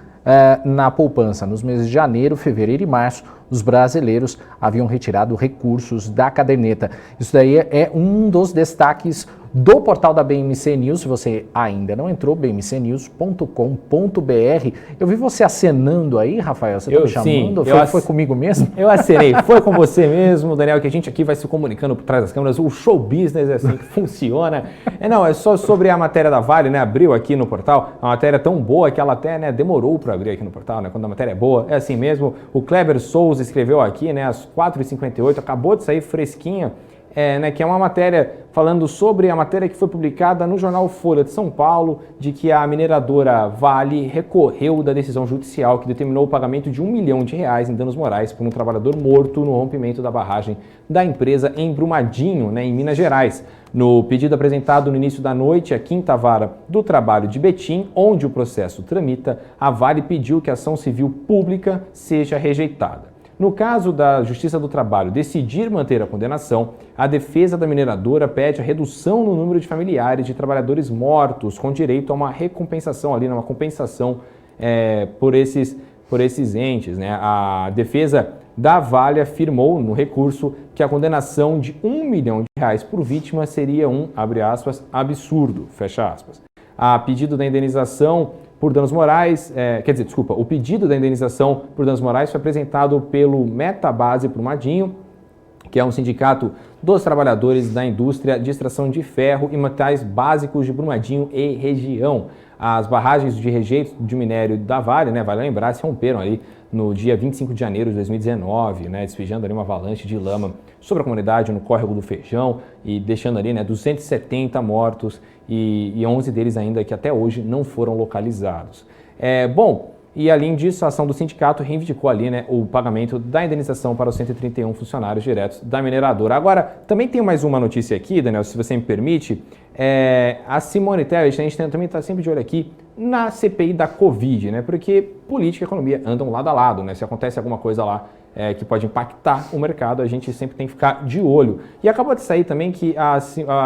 na poupança. Nos meses de janeiro, fevereiro e março, os brasileiros haviam retirado recursos da caderneta. Isso daí é um dos destaques do portal da BMC News. Se você ainda não entrou, bmcnews.com.br. Eu vi você acenando aí, Rafael, você está me chamando? Sim, foi comigo mesmo? Eu acenei, foi com você mesmo, Daniel, que a gente aqui vai se comunicando por trás das câmeras. O show business é assim que funciona. É só sobre a matéria da Vale, né? Abriu aqui no portal, a matéria é tão boa que ela até, né, demorou para abrir aqui no portal, né? Quando a matéria é boa, é assim mesmo. O Kleber Souza escreveu aqui, né, às 4h58, acabou de sair fresquinha, né, que é uma matéria falando sobre a matéria que foi publicada no jornal Folha de São Paulo, de que a mineradora Vale recorreu da decisão judicial que determinou o pagamento de R$1 milhão em danos morais por um trabalhador morto no rompimento da barragem da empresa em Brumadinho, né, em Minas Gerais. No pedido apresentado no início da noite, a Quinta Vara do Trabalho de Betim, onde o processo tramita, a Vale pediu que a ação civil pública seja rejeitada. No caso da Justiça do Trabalho decidir manter a condenação, a defesa da mineradora pede a redução no número de familiares de trabalhadores mortos, com direito a uma recompensação ali, uma compensação por esses entes, né? A defesa da Vale afirmou no recurso que a condenação de R$1 milhão por vítima seria abre aspas, absurdo, fecha aspas. A pedido da indenização por danos morais, o pedido da indenização por danos morais foi apresentado pelo Metabase Brumadinho, que é um sindicato dos trabalhadores da indústria de extração de ferro e metais básicos de Brumadinho e região. As barragens de rejeito de minério da Vale, né, vale lembrar, se romperam ali no dia 25 de janeiro de 2019, né, despejando ali uma avalanche de lama sobre a comunidade no córrego do Feijão e deixando ali, né, 270 mortos e 11 deles ainda que até hoje não foram localizados. E além disso, a ação do sindicato reivindicou ali, né, o pagamento da indenização para os 131 funcionários diretos da mineradora. Agora, também tem mais uma notícia aqui, Daniel, se você me permite. A Simone Tebet, a gente também está sempre de olho aqui na CPI da Covid, né? Porque política e economia andam lado a lado, né? Se acontece alguma coisa lá que pode impactar o mercado, a gente sempre tem que ficar de olho. E acabou de sair também que a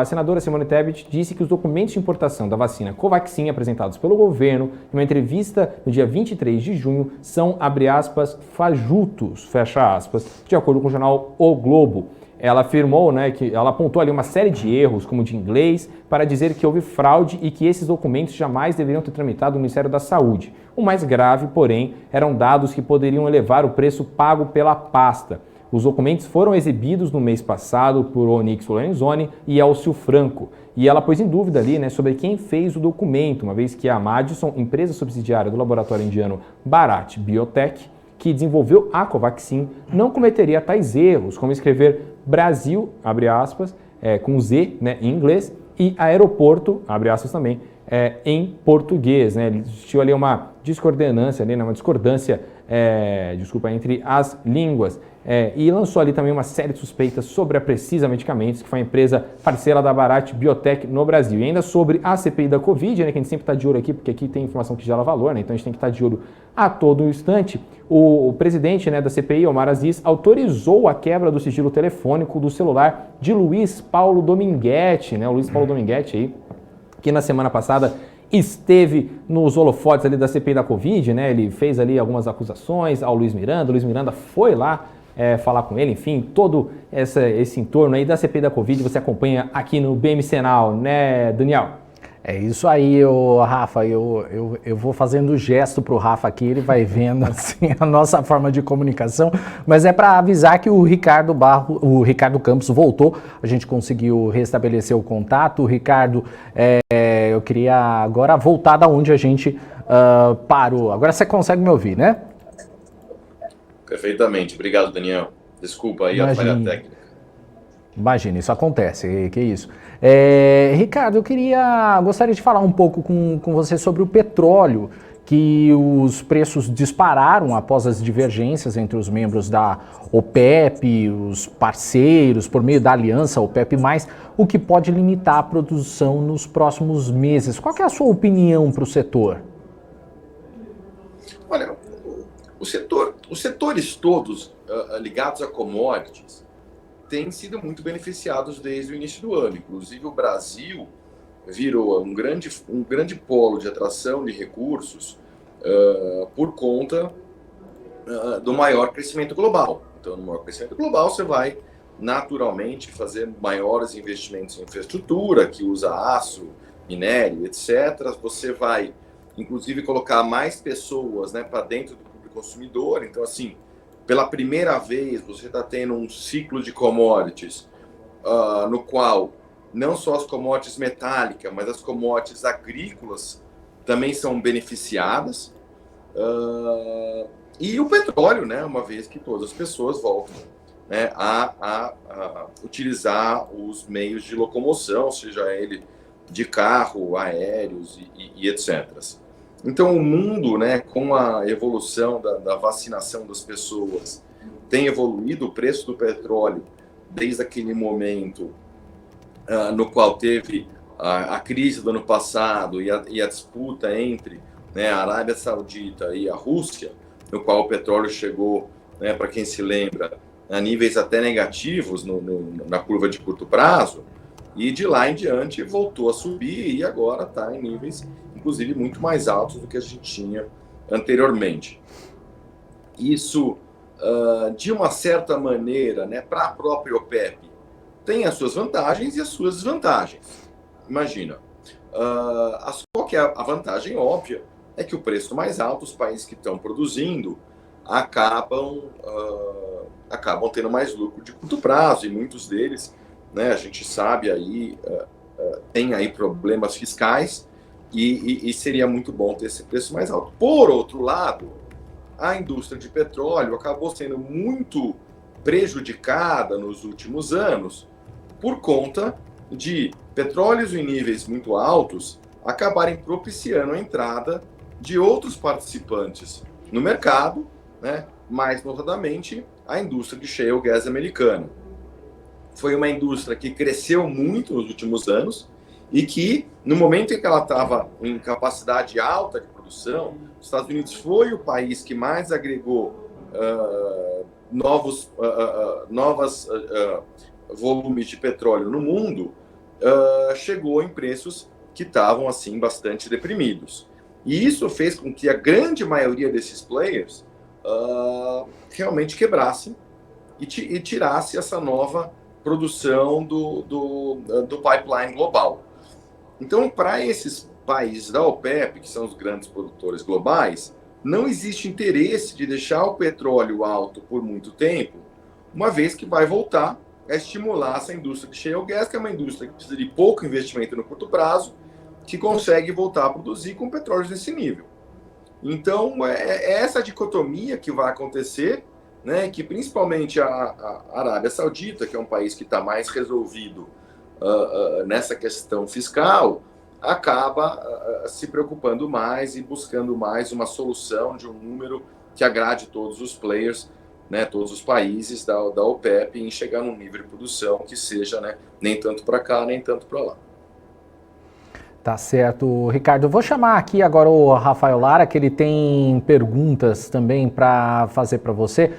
senadora Simone Tebet disse que os documentos de importação da vacina Covaxin apresentados pelo governo em uma entrevista no dia 23 de junho são, abre aspas, fajutos, fecha aspas, de acordo com o jornal O Globo. Ela afirmou, né, que ela apontou ali uma série de erros, como de inglês, para dizer que houve fraude e que esses documentos jamais deveriam ter tramitado no Ministério da Saúde. O mais grave, porém, eram dados que poderiam elevar o preço pago pela pasta. Os documentos foram exibidos no mês passado por Onyx Lorenzoni e Elcio Franco. E ela pôs em dúvida ali, né, sobre quem fez o documento, uma vez que a Madison, empresa subsidiária do laboratório indiano Bharat Biotech, que desenvolveu a Covaxin, não cometeria tais erros, como escrever Brasil, abre aspas, com Z, né, em inglês, e aeroporto, abre aspas também, em português, né? Existiu ali uma discordância, entre as línguas. E lançou ali também uma série de suspeitas sobre a Precisa Medicamentos, que foi a empresa parceira da Bharat Biotech no Brasil. E ainda sobre a CPI da Covid, né, que a gente sempre está de olho aqui, porque aqui tem informação que gera valor, né, então a gente tem que estar de olho a todo instante. O presidente, né, da CPI, Omar Aziz, autorizou a quebra do sigilo telefônico do celular de Luiz Paulo Dominguete, né, o Luiz Paulo Dominguete aí, que na semana passada esteve nos holofotes ali da CPI da Covid, né, ele fez ali algumas acusações ao Luiz Miranda, o Luiz Miranda foi lá falar com ele, enfim, todo esse entorno aí da CPI da Covid você acompanha aqui no BMC Now, né, Daniel? É isso aí, Rafa, eu vou fazendo gesto pro Rafa aqui, ele vai vendo assim, a nossa forma de comunicação, mas é para avisar que o Ricardo Campos voltou, a gente conseguiu restabelecer o contato. Ricardo, eu queria agora voltar da onde a gente parou. Agora você consegue me ouvir, né? Perfeitamente, obrigado, Daniel. Desculpa aí a falha técnica. Imagina, isso acontece, que isso. Ricardo, eu gostaria de falar um pouco com você sobre o petróleo, que os preços dispararam após as divergências entre os membros da OPEP, os parceiros, por meio da aliança OPEP+, o que pode limitar a produção nos próximos meses. Qual que é a sua opinião para o setor? Olha, os setores todos ligados a commodities têm sido muito beneficiados desde o início do ano. Inclusive, o Brasil virou um grande polo de atração de recursos por conta do maior crescimento global. Então, no maior crescimento global, você vai naturalmente fazer maiores investimentos em infraestrutura, que usa aço, minério, etc. Você vai, inclusive, colocar mais pessoas, né, para dentro do público consumidor. Então, assim, pela primeira vez, você está tendo um ciclo de commodities no qual não só as commodities metálicas, mas as commodities agrícolas também são beneficiadas. E o petróleo, né, uma vez que todas as pessoas voltam, né, a utilizar os meios de locomoção, seja ele de carro, aéreos e etc. Então, o mundo, né, com a evolução da vacinação das pessoas, tem evoluído. O preço do petróleo, desde aquele momento no qual teve a crise do ano passado e a disputa entre, né, a Arábia Saudita e a Rússia, no qual o petróleo chegou né, para quem se lembra, a níveis até negativos na curva de curto prazo, e de lá em diante voltou a subir e agora está em níveis, inclusive, muito mais altos do que a gente tinha anteriormente. Isso, de uma certa maneira, né, para a própria OPEP, tem as suas vantagens e as suas desvantagens. Imagina, qual que é a vantagem óbvia? É que o preço mais alto, os países que estão produzindo, acabam tendo mais lucro de curto prazo, e muitos deles, né, a gente sabe aí, tem aí problemas fiscais, e seria muito bom ter esse preço mais alto. Por outro lado, a indústria de petróleo acabou sendo muito prejudicada nos últimos anos por conta de petróleos em níveis muito altos acabarem propiciando a entrada de outros participantes no mercado, né? Mais notadamente a indústria de shale gas americana. Foi uma indústria que cresceu muito nos últimos anos e que, no momento em que ela estava em capacidade alta de produção, os Estados Unidos foi o país que mais agregou novos volumes de petróleo no mundo, chegou em preços que estavam assim bastante deprimidos. E isso fez com que a grande maioria desses players realmente quebrassem e tirasse essa nova produção do pipeline global. Então, para esses países da OPEP, que são os grandes produtores globais, não existe interesse de deixar o petróleo alto por muito tempo, uma vez que vai voltar a estimular essa indústria de shale gas, que é uma indústria que precisa de pouco investimento no curto prazo, que consegue voltar a produzir com petróleo desse nível. Então, é essa dicotomia que vai acontecer, né, que principalmente a Arábia Saudita, que é um país que está mais resolvido nessa questão fiscal, acaba se preocupando mais e buscando mais uma solução de um número que agrade todos os players, né, todos os países da OPEP, em chegar num nível de produção que seja, né, nem tanto para cá, nem tanto para lá. Tá certo, Ricardo. Eu vou chamar aqui agora o Rafael Lara, que ele tem perguntas também para fazer para você.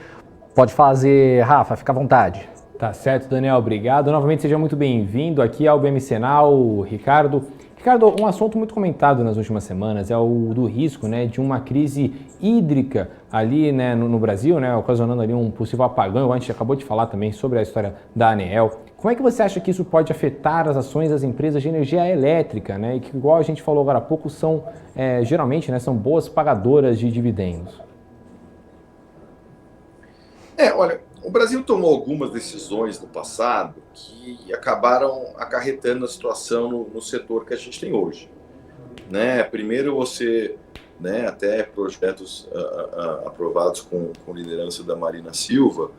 Pode fazer, Rafa, fica à vontade. Tá certo, Daniel, obrigado. Novamente, seja muito bem-vindo aqui ao BMC Now, Ricardo. Ricardo, um assunto muito comentado nas últimas semanas é o do risco, né, de uma crise hídrica ali, né, no Brasil, né, ocasionando ali um possível apagão. A gente acabou de falar também sobre a história da ANEEL. Como é que você acha que isso pode afetar as ações das empresas de energia elétrica, né, e que, igual a gente falou agora há pouco, são geralmente, né, são boas pagadoras de dividendos? Olha, o Brasil tomou algumas decisões no passado que acabaram acarretando a situação no setor que a gente tem hoje. Né? Primeiro você, né, até projetos aprovados com liderança da Marina Silva,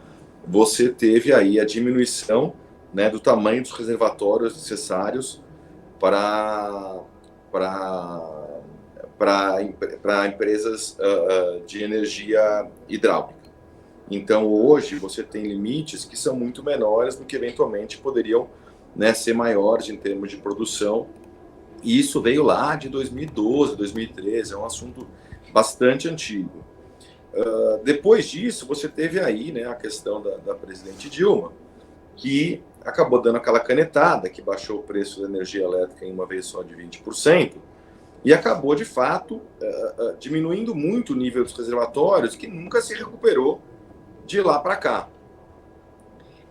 você teve aí a diminuição, né, do tamanho dos reservatórios necessários para empresas de energia hidráulica. Então, hoje, você tem limites que são muito menores do que eventualmente poderiam, né, ser maiores em termos de produção. E isso veio lá de 2012, 2013, é um assunto bastante antigo. Depois disso, você teve aí, né, a questão da presidente Dilma, que acabou dando aquela canetada, que baixou o preço da energia elétrica em uma vez só de 20%, e acabou, de fato, diminuindo muito o nível dos reservatórios, que nunca se recuperou de lá para cá.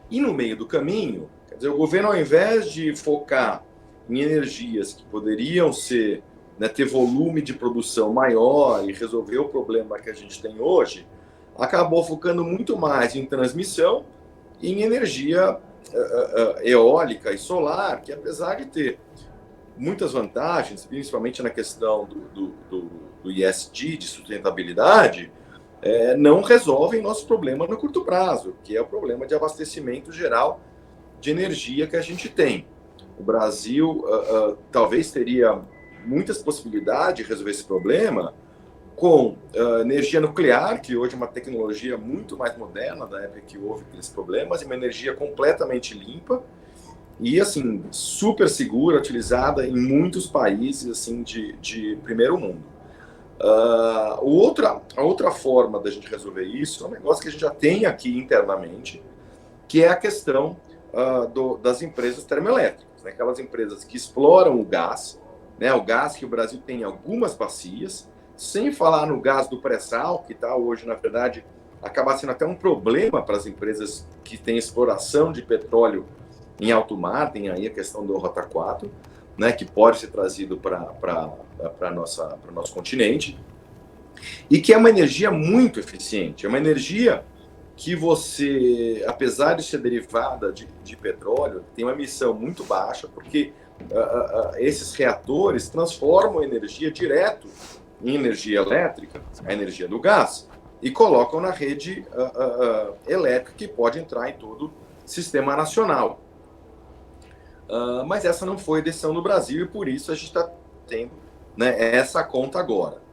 E no meio do caminho, quer dizer, o governo, ao invés de focar em energias que poderiam ser, né, ter volume de produção maior e resolver o problema que a gente tem hoje, acabou focando muito mais em transmissão e em energia eólica e solar, que apesar de ter muitas vantagens, principalmente na questão do ESG, de sustentabilidade, não resolvem nosso problema no curto prazo, que é o problema de abastecimento geral de energia que a gente tem. O Brasil talvez teria muitas possibilidades de resolver esse problema com energia nuclear, que hoje é uma tecnologia muito mais moderna da época que houve aqueles problemas, e uma energia completamente limpa e assim super segura, utilizada em muitos países assim de primeiro mundo. A outra forma da gente resolver isso é um negócio que a gente já tem aqui internamente, que é a questão das empresas termoelétricas, né? Aquelas empresas que exploram o gás, né? O gás que o Brasil tem em algumas bacias, sem falar no gás do pré-sal, que está hoje, na verdade, acaba sendo até um problema para as empresas que têm exploração de petróleo em alto mar, tem aí a questão do Rota 4, né, que pode ser trazido para o nosso continente, e que é uma energia muito eficiente, é uma energia que você, apesar de ser derivada de petróleo, tem uma emissão muito baixa, porque esses reatores transformam a energia direto em energia elétrica, a energia do gás, e colocam na rede elétrica que pode entrar em todo o sistema nacional. Mas essa não foi a decisão do Brasil e por isso a gente está tendo, né, essa conta agora.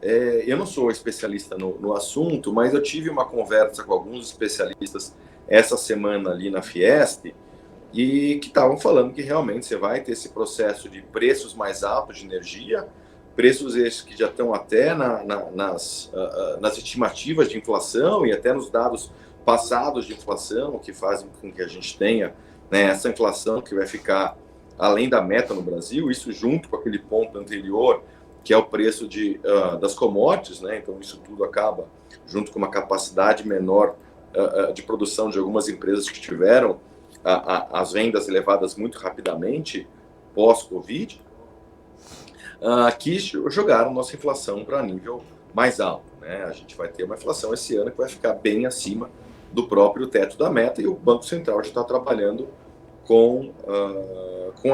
Eu não sou especialista no assunto, mas eu tive uma conversa com alguns especialistas essa semana ali na Fiesp e que estavam falando que realmente você vai ter esse processo de preços mais altos de energia, preços esses que já estão até nas estimativas de inflação e até nos dados passados de inflação, que fazem com que a gente tenha, né, essa inflação que vai ficar além da meta no Brasil, isso junto com aquele ponto anterior, que é o preço das commodities, né? Então isso tudo acaba, junto com uma capacidade menor de produção de algumas empresas que tiveram as vendas elevadas muito rapidamente pós-Covid, que jogaram nossa inflação para nível mais alto, né? A gente vai ter uma inflação esse ano que vai ficar bem acima do próprio teto da meta e o Banco Central já está trabalhando com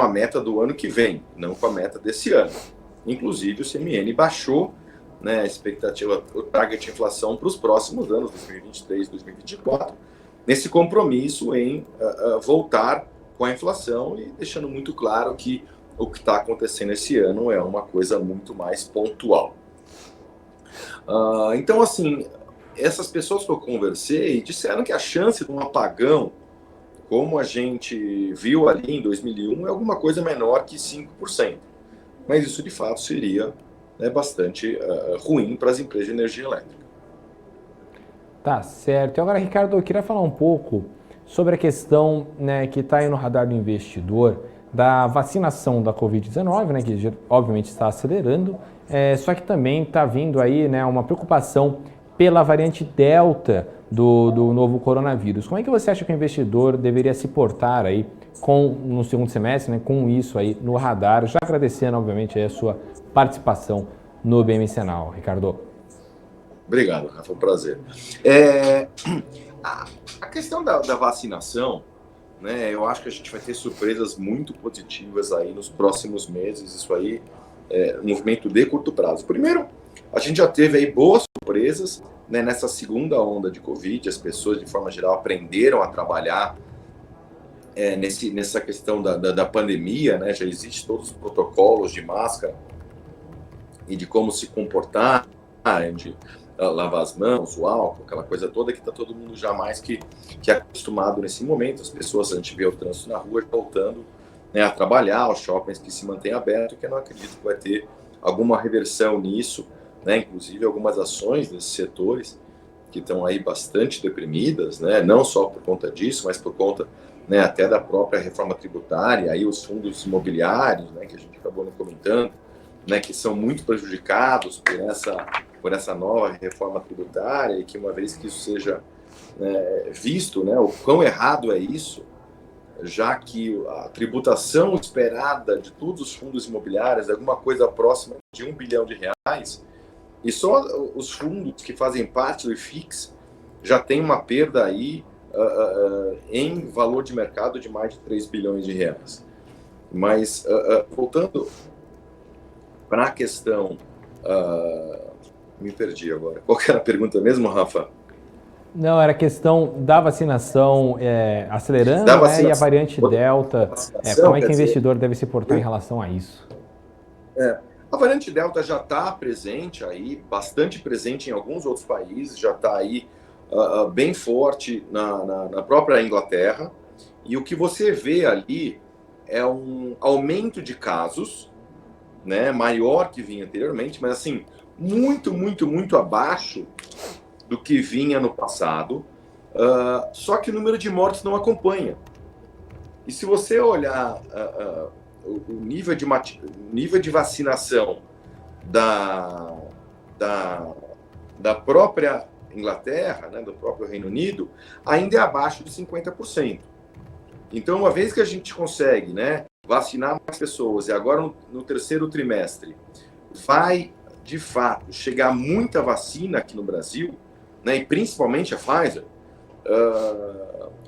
a meta do ano que vem, não com a meta desse ano. Inclusive, o CMN baixou, né, a expectativa, o target de inflação para os próximos anos, 2023, 2024, nesse compromisso em voltar com a inflação e deixando muito claro que o que está acontecendo esse ano é uma coisa muito mais pontual. Então, assim, essas pessoas que eu conversei disseram que a chance de um apagão, como a gente viu ali em 2001, é alguma coisa menor que 5%. Mas isso, de fato, seria, né, bastante ruim para as empresas de energia elétrica. Tá certo. E agora, Ricardo, eu queria falar um pouco sobre a questão, né, que está aí no radar do investidor, da vacinação da Covid-19, né, que obviamente está acelerando, só que também está vindo aí, né, uma preocupação pela variante Delta do novo coronavírus. Como é que você acha que o investidor deveria se portar aí no segundo semestre, né, com isso aí no radar? Já agradecendo, obviamente, a sua participação no BMCanal, Ricardo. Obrigado, Rafa, foi um prazer. A questão da vacinação, né, eu acho que a gente vai ter surpresas muito positivas aí nos próximos meses. Isso aí é um movimento de curto prazo. Primeiro, a gente já teve aí boas surpresas, né, nessa segunda onda de Covid. As pessoas, de forma geral, aprenderam a trabalhar nessa questão da pandemia, né? Já existem todos os protocolos de máscara e de como se comportar, de lavar as mãos, o álcool, aquela coisa toda que está todo mundo já mais que acostumado nesse momento. As pessoas, a gente vê o trânsito na rua voltando, né, a trabalhar, os shoppings que se mantêm abertos, que eu não acredito que vai ter alguma reversão nisso, né? Inclusive algumas ações desses setores que estão aí bastante deprimidas, né? Não só por conta disso, mas por conta, né, até da própria reforma tributária, aí os fundos imobiliários, né, que a gente acabou não comentando, né, que são muito prejudicados por essa nova reforma tributária, e que uma vez que isso seja visto, né, o quão errado é isso, já que a tributação esperada de todos os fundos imobiliários é alguma coisa próxima de R$1 bilhão, e só os fundos que fazem parte do IFIX já tem uma perda aí em valor de mercado de mais de R$3 bilhões. Mas, voltando para a questão... me perdi agora. Qual que era a pergunta mesmo, Rafa? Não, era a questão da vacinação acelerando, né, e a variante Delta. Como é que o investidor deve se portar em relação a isso? A variante Delta já está presente aí, bastante presente em alguns outros países, já está aí bem forte na própria Inglaterra. E o que você vê ali é um aumento de casos, né, maior que vinha anteriormente, mas assim, muito abaixo do que vinha no passado, só que o número de mortes não acompanha. E se você olhar o nível de vacinação da própria Inglaterra, né, do próprio Reino Unido, ainda é abaixo de 50%. Então, uma vez que a gente consegue, né, vacinar mais pessoas, e agora no terceiro trimestre vai, de fato, chegar muita vacina aqui no Brasil, né, e principalmente a Pfizer,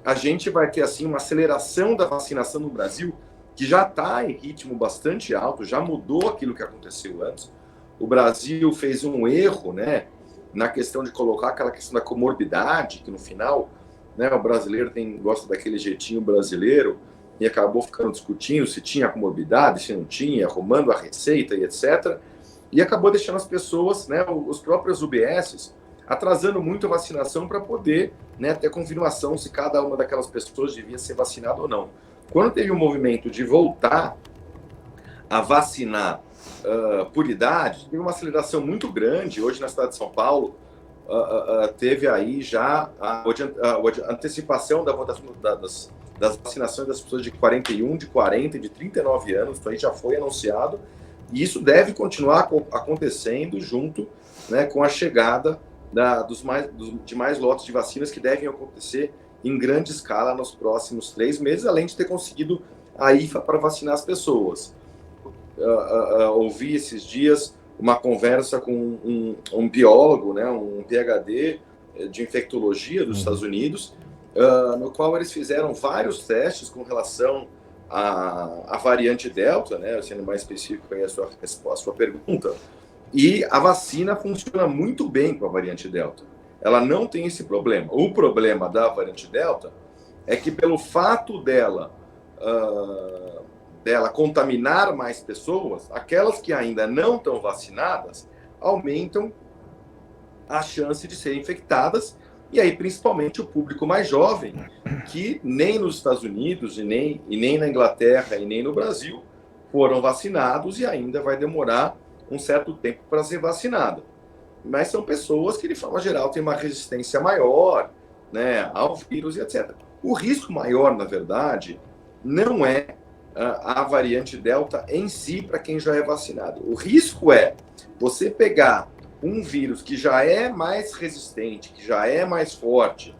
a gente vai ter assim uma aceleração da vacinação no Brasil, que já está em ritmo bastante alto, já mudou aquilo que aconteceu antes. O Brasil fez um erro, né, na questão de colocar aquela questão da comorbidade, que no final, né, o brasileiro gosta daquele jeitinho brasileiro, e acabou ficando discutindo se tinha comorbidade, se não tinha, arrumando a receita e etc. E acabou deixando as pessoas, né, os próprios UBSs, atrasando muito a vacinação para poder, né, ter confirmação se cada uma daquelas pessoas devia ser vacinada ou não. Quando teve um movimento de voltar a vacinar por idade, teve uma aceleração muito grande. Hoje na cidade de São Paulo, teve aí já a antecipação da votação das vacinações das pessoas de 41, de 40 e de 39 anos, isso aí já foi anunciado, e isso deve continuar acontecendo junto, né, com a chegada de mais lotes de vacinas que devem acontecer em grande escala nos próximos 3 meses, além de ter conseguido a IFA para vacinar as pessoas. Ouvi esses dias uma conversa com um biólogo, né, um PhD de infectologia dos Estados Unidos, no qual eles fizeram vários testes com relação à variante Delta, né, sendo mais específico aí a sua pergunta, e a vacina funciona muito bem com a variante Delta. Ela não tem esse problema. O problema da variante Delta é que pelo fato dela contaminar mais pessoas, aquelas que ainda não estão vacinadas aumentam a chance de serem infectadas, e aí principalmente o público mais jovem, que nem nos Estados Unidos e nem na Inglaterra e nem no Brasil foram vacinados, e ainda vai demorar um certo tempo para ser vacinada. Mas são pessoas que, de forma geral, têm uma resistência maior, né, ao vírus e etc. O risco maior, na verdade, não é a variante Delta em si para quem já é vacinado. O risco é você pegar um vírus que já é mais resistente, que já é mais forte,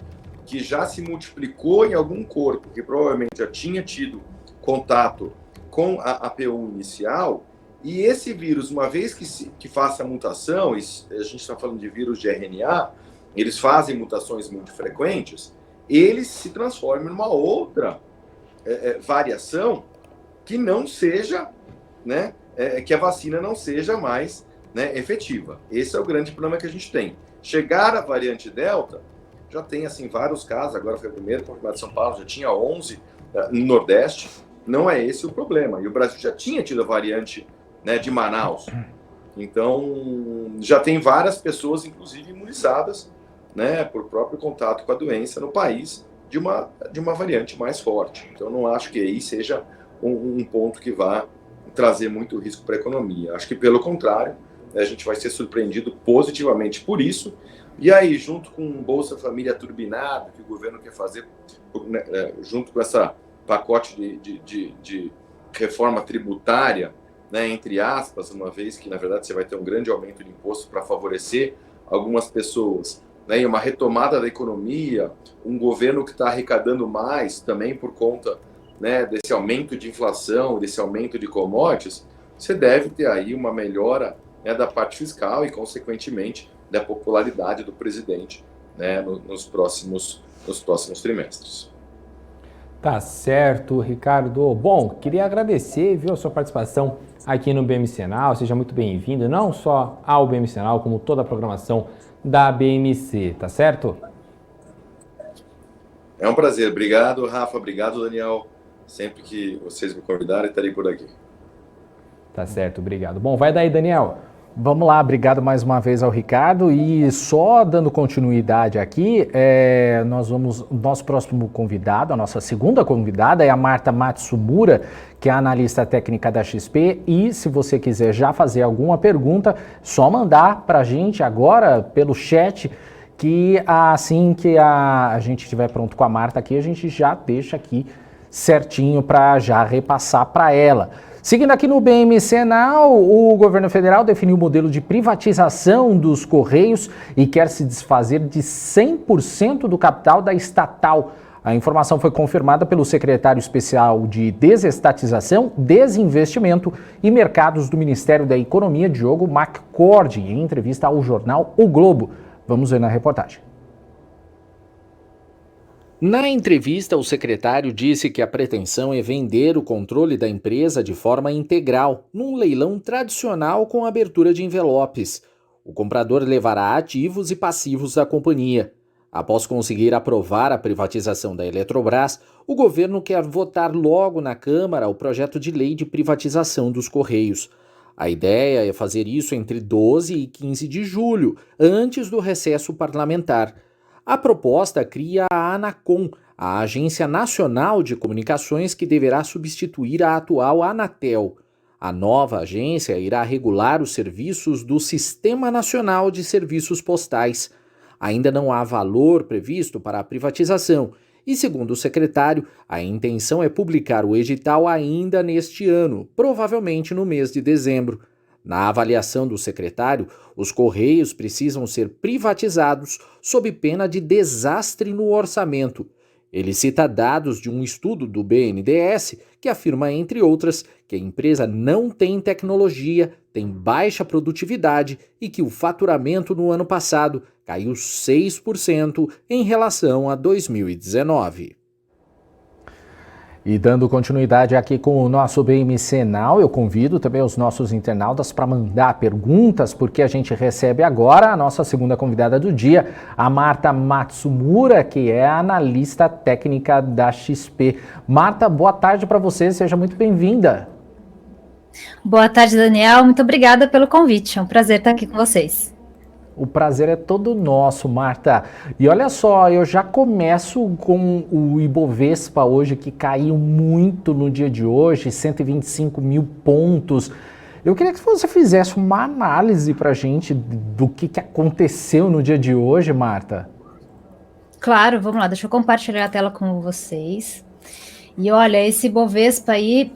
que já se multiplicou em algum corpo, que provavelmente já tinha tido contato com a APU inicial, e esse vírus, uma vez que faça a mutação, e a gente está falando de vírus de RNA, eles fazem mutações muito frequentes, eles se transformam numa outra variação que não seja, né, que a vacina não seja mais, né, efetiva. Esse é o grande problema que a gente tem. Chegar à variante Delta, já tem assim vários casos, agora foi o primeiro confirmado em São Paulo, já tinha 11 no Nordeste, não é esse o problema. E o Brasil já tinha tido a variante, né, de Manaus. Então, já tem várias pessoas, inclusive, imunizadas, né, por próprio contato com a doença no país, de uma variante mais forte. Então, não acho que aí seja um ponto que vá trazer muito risco para a economia. Acho que, pelo contrário, a gente vai ser surpreendido positivamente por isso. E aí, junto com o Bolsa Família turbinado, que o governo quer fazer, né, junto com essa pacote de reforma tributária, né, entre aspas, uma vez que, na verdade, você vai ter um grande aumento de imposto para favorecer algumas pessoas, né, e uma retomada da economia, um governo que está arrecadando mais também por conta, né, desse aumento de inflação, desse aumento de commodities, você deve ter aí uma melhora, né, da parte fiscal e, consequentemente, da popularidade do presidente, né, nos próximos trimestres. Tá certo, Ricardo. Bom, queria agradecer, viu, a sua participação aqui no BMC Now. Seja muito bem-vindo, não só ao BMC Now, como toda a programação da BMC, tá certo? É um prazer. Obrigado, Rafa. Obrigado, Daniel. Sempre que vocês me convidarem, estarei por aqui. Tá certo, obrigado. Bom, vai daí, Daniel. Vamos lá, obrigado mais uma vez ao Ricardo. E só dando continuidade aqui, nosso próximo convidado, a nossa segunda convidada é a Marta Matsumura, que é analista técnica da XP. E se você quiser já fazer alguma pergunta, só mandar para a gente agora pelo chat, que assim que a gente estiver pronto com a Marta aqui, a gente já deixa aqui certinho para já repassar para ela. Seguindo aqui no BMC Now, o governo federal definiu o modelo de privatização dos Correios e quer se desfazer de 100% do capital da estatal. A informação foi confirmada pelo secretário especial de Desestatização, Desinvestimento e Mercados do Ministério da Economia, Diogo McCord, em entrevista ao jornal O Globo. Vamos ver na reportagem. Na entrevista, o secretário disse que a pretensão é vender o controle da empresa de forma integral, num leilão tradicional com abertura de envelopes. O comprador levará ativos e passivos da companhia. Após conseguir aprovar a privatização da Eletrobras, o governo quer votar logo na Câmara o projeto de lei de privatização dos Correios. A ideia é fazer isso entre 12 e 15 de julho, antes do recesso parlamentar. A proposta cria a Anacom, a Agência Nacional de Comunicações, que deverá substituir a atual Anatel. A nova agência irá regular os serviços do Sistema Nacional de Serviços Postais. Ainda não há valor previsto para a privatização e, segundo o secretário, a intenção é publicar o edital ainda neste ano, provavelmente no mês de dezembro. Na avaliação do secretário, os Correios precisam ser privatizados sob pena de desastre no orçamento. Ele cita dados de um estudo do BNDES que afirma, entre outras, que a empresa não tem tecnologia, tem baixa produtividade e que o faturamento no ano passado caiu 6% em relação a 2019. E dando continuidade aqui com o nosso BMC Now, eu convido também os nossos internautas para mandar perguntas, porque a gente recebe agora a nossa segunda convidada do dia, a Marta Matsumura, que é analista técnica da XP. Marta, boa tarde para você, seja muito bem-vinda. Boa tarde, Daniel, muito obrigada pelo convite, é um prazer estar aqui com vocês. O prazer é todo nosso, Marta. E olha só, eu já começo com o Ibovespa hoje, que caiu muito no dia de hoje, 125 mil pontos. Eu queria que você fizesse uma análise para a gente do que aconteceu no dia de hoje, Marta. Claro, vamos lá, deixa eu compartilhar a tela com vocês. E olha, esse Ibovespa aí,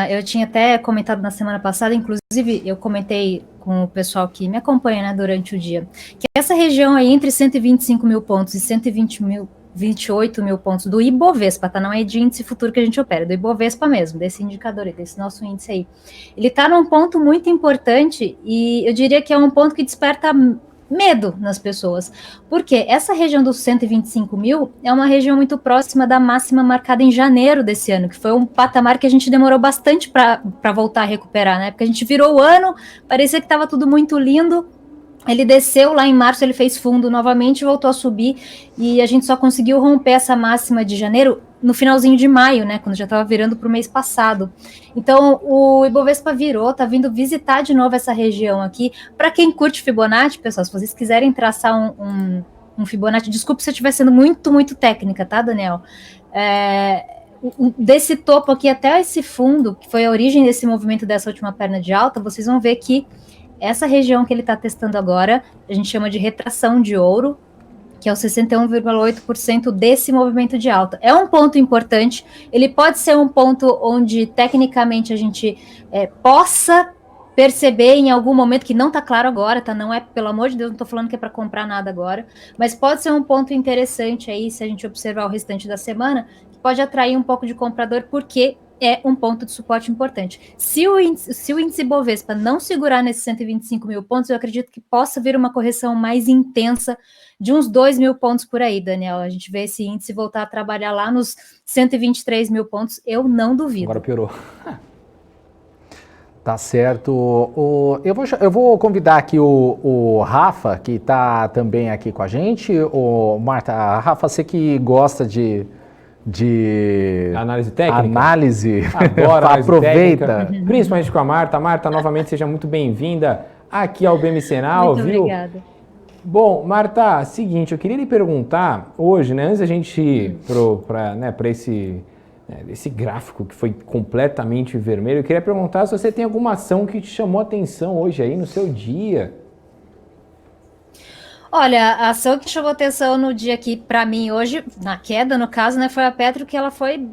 eu tinha até comentado na semana passada, inclusive eu comentei com o pessoal que me acompanha, né, durante o dia, que essa região aí entre 125 mil pontos e 128 mil pontos do Ibovespa, tá? Não é de índice futuro que a gente opera, do Ibovespa mesmo, desse indicador aí, desse nosso índice aí. Ele tá num ponto muito importante e eu diria que é um ponto que desperta medo nas pessoas, porque essa região dos 125 mil é uma região muito próxima da máxima marcada em janeiro desse ano, que foi um patamar que a gente demorou bastante para voltar a recuperar, né? Porque a gente virou o ano, parecia que estava tudo muito lindo, ele desceu lá em março, ele fez fundo novamente, voltou a subir, e a gente só conseguiu romper essa máxima de janeiro no finalzinho de maio, né, quando já estava virando para o mês passado. Então, o Ibovespa virou, tá vindo visitar de novo essa região aqui. Para quem curte Fibonacci, pessoal, se vocês quiserem traçar um Fibonacci, desculpe se eu estiver sendo muito técnica, tá, Daniel? Desse topo aqui até esse fundo, que foi a origem desse movimento dessa última perna de alta, vocês vão ver que essa região que ele está testando agora, a gente chama de retração de ouro, que é o 61,8% desse movimento de alta. É um ponto importante, ele pode ser um ponto onde tecnicamente a gente possa perceber em algum momento, que não está claro agora, tá? Não é, pelo amor de Deus, não estou falando que é para comprar nada agora, mas pode ser um ponto interessante aí, se a gente observar o restante da semana, que pode atrair um pouco de comprador, porque é um ponto de suporte importante. Se o índice Bovespa não segurar nesses 125 mil pontos, eu acredito que possa vir uma correção mais intensa de uns 2 mil pontos por aí, Daniel. A gente vê esse índice voltar a trabalhar lá nos 123 mil pontos, eu não duvido. Agora piorou. Tá certo. Eu vou convidar aqui o Rafa, que está também aqui com a gente. Marta, Rafa, você que gosta de análise técnica? Análise. Agora, aproveita. Técnica, principalmente com a Marta. Marta, novamente, seja muito bem-vinda aqui ao BMCenal, Muito viu? obrigada. Bom, Marta, seguinte, eu queria lhe perguntar hoje, né, antes da gente ir para esse gráfico que foi completamente vermelho, eu queria perguntar se você tem alguma ação que te chamou a atenção hoje aí no seu dia. Olha, a ação que chamou atenção no dia aqui, para mim, hoje, na queda, no caso, né, foi a Petro, que ela foi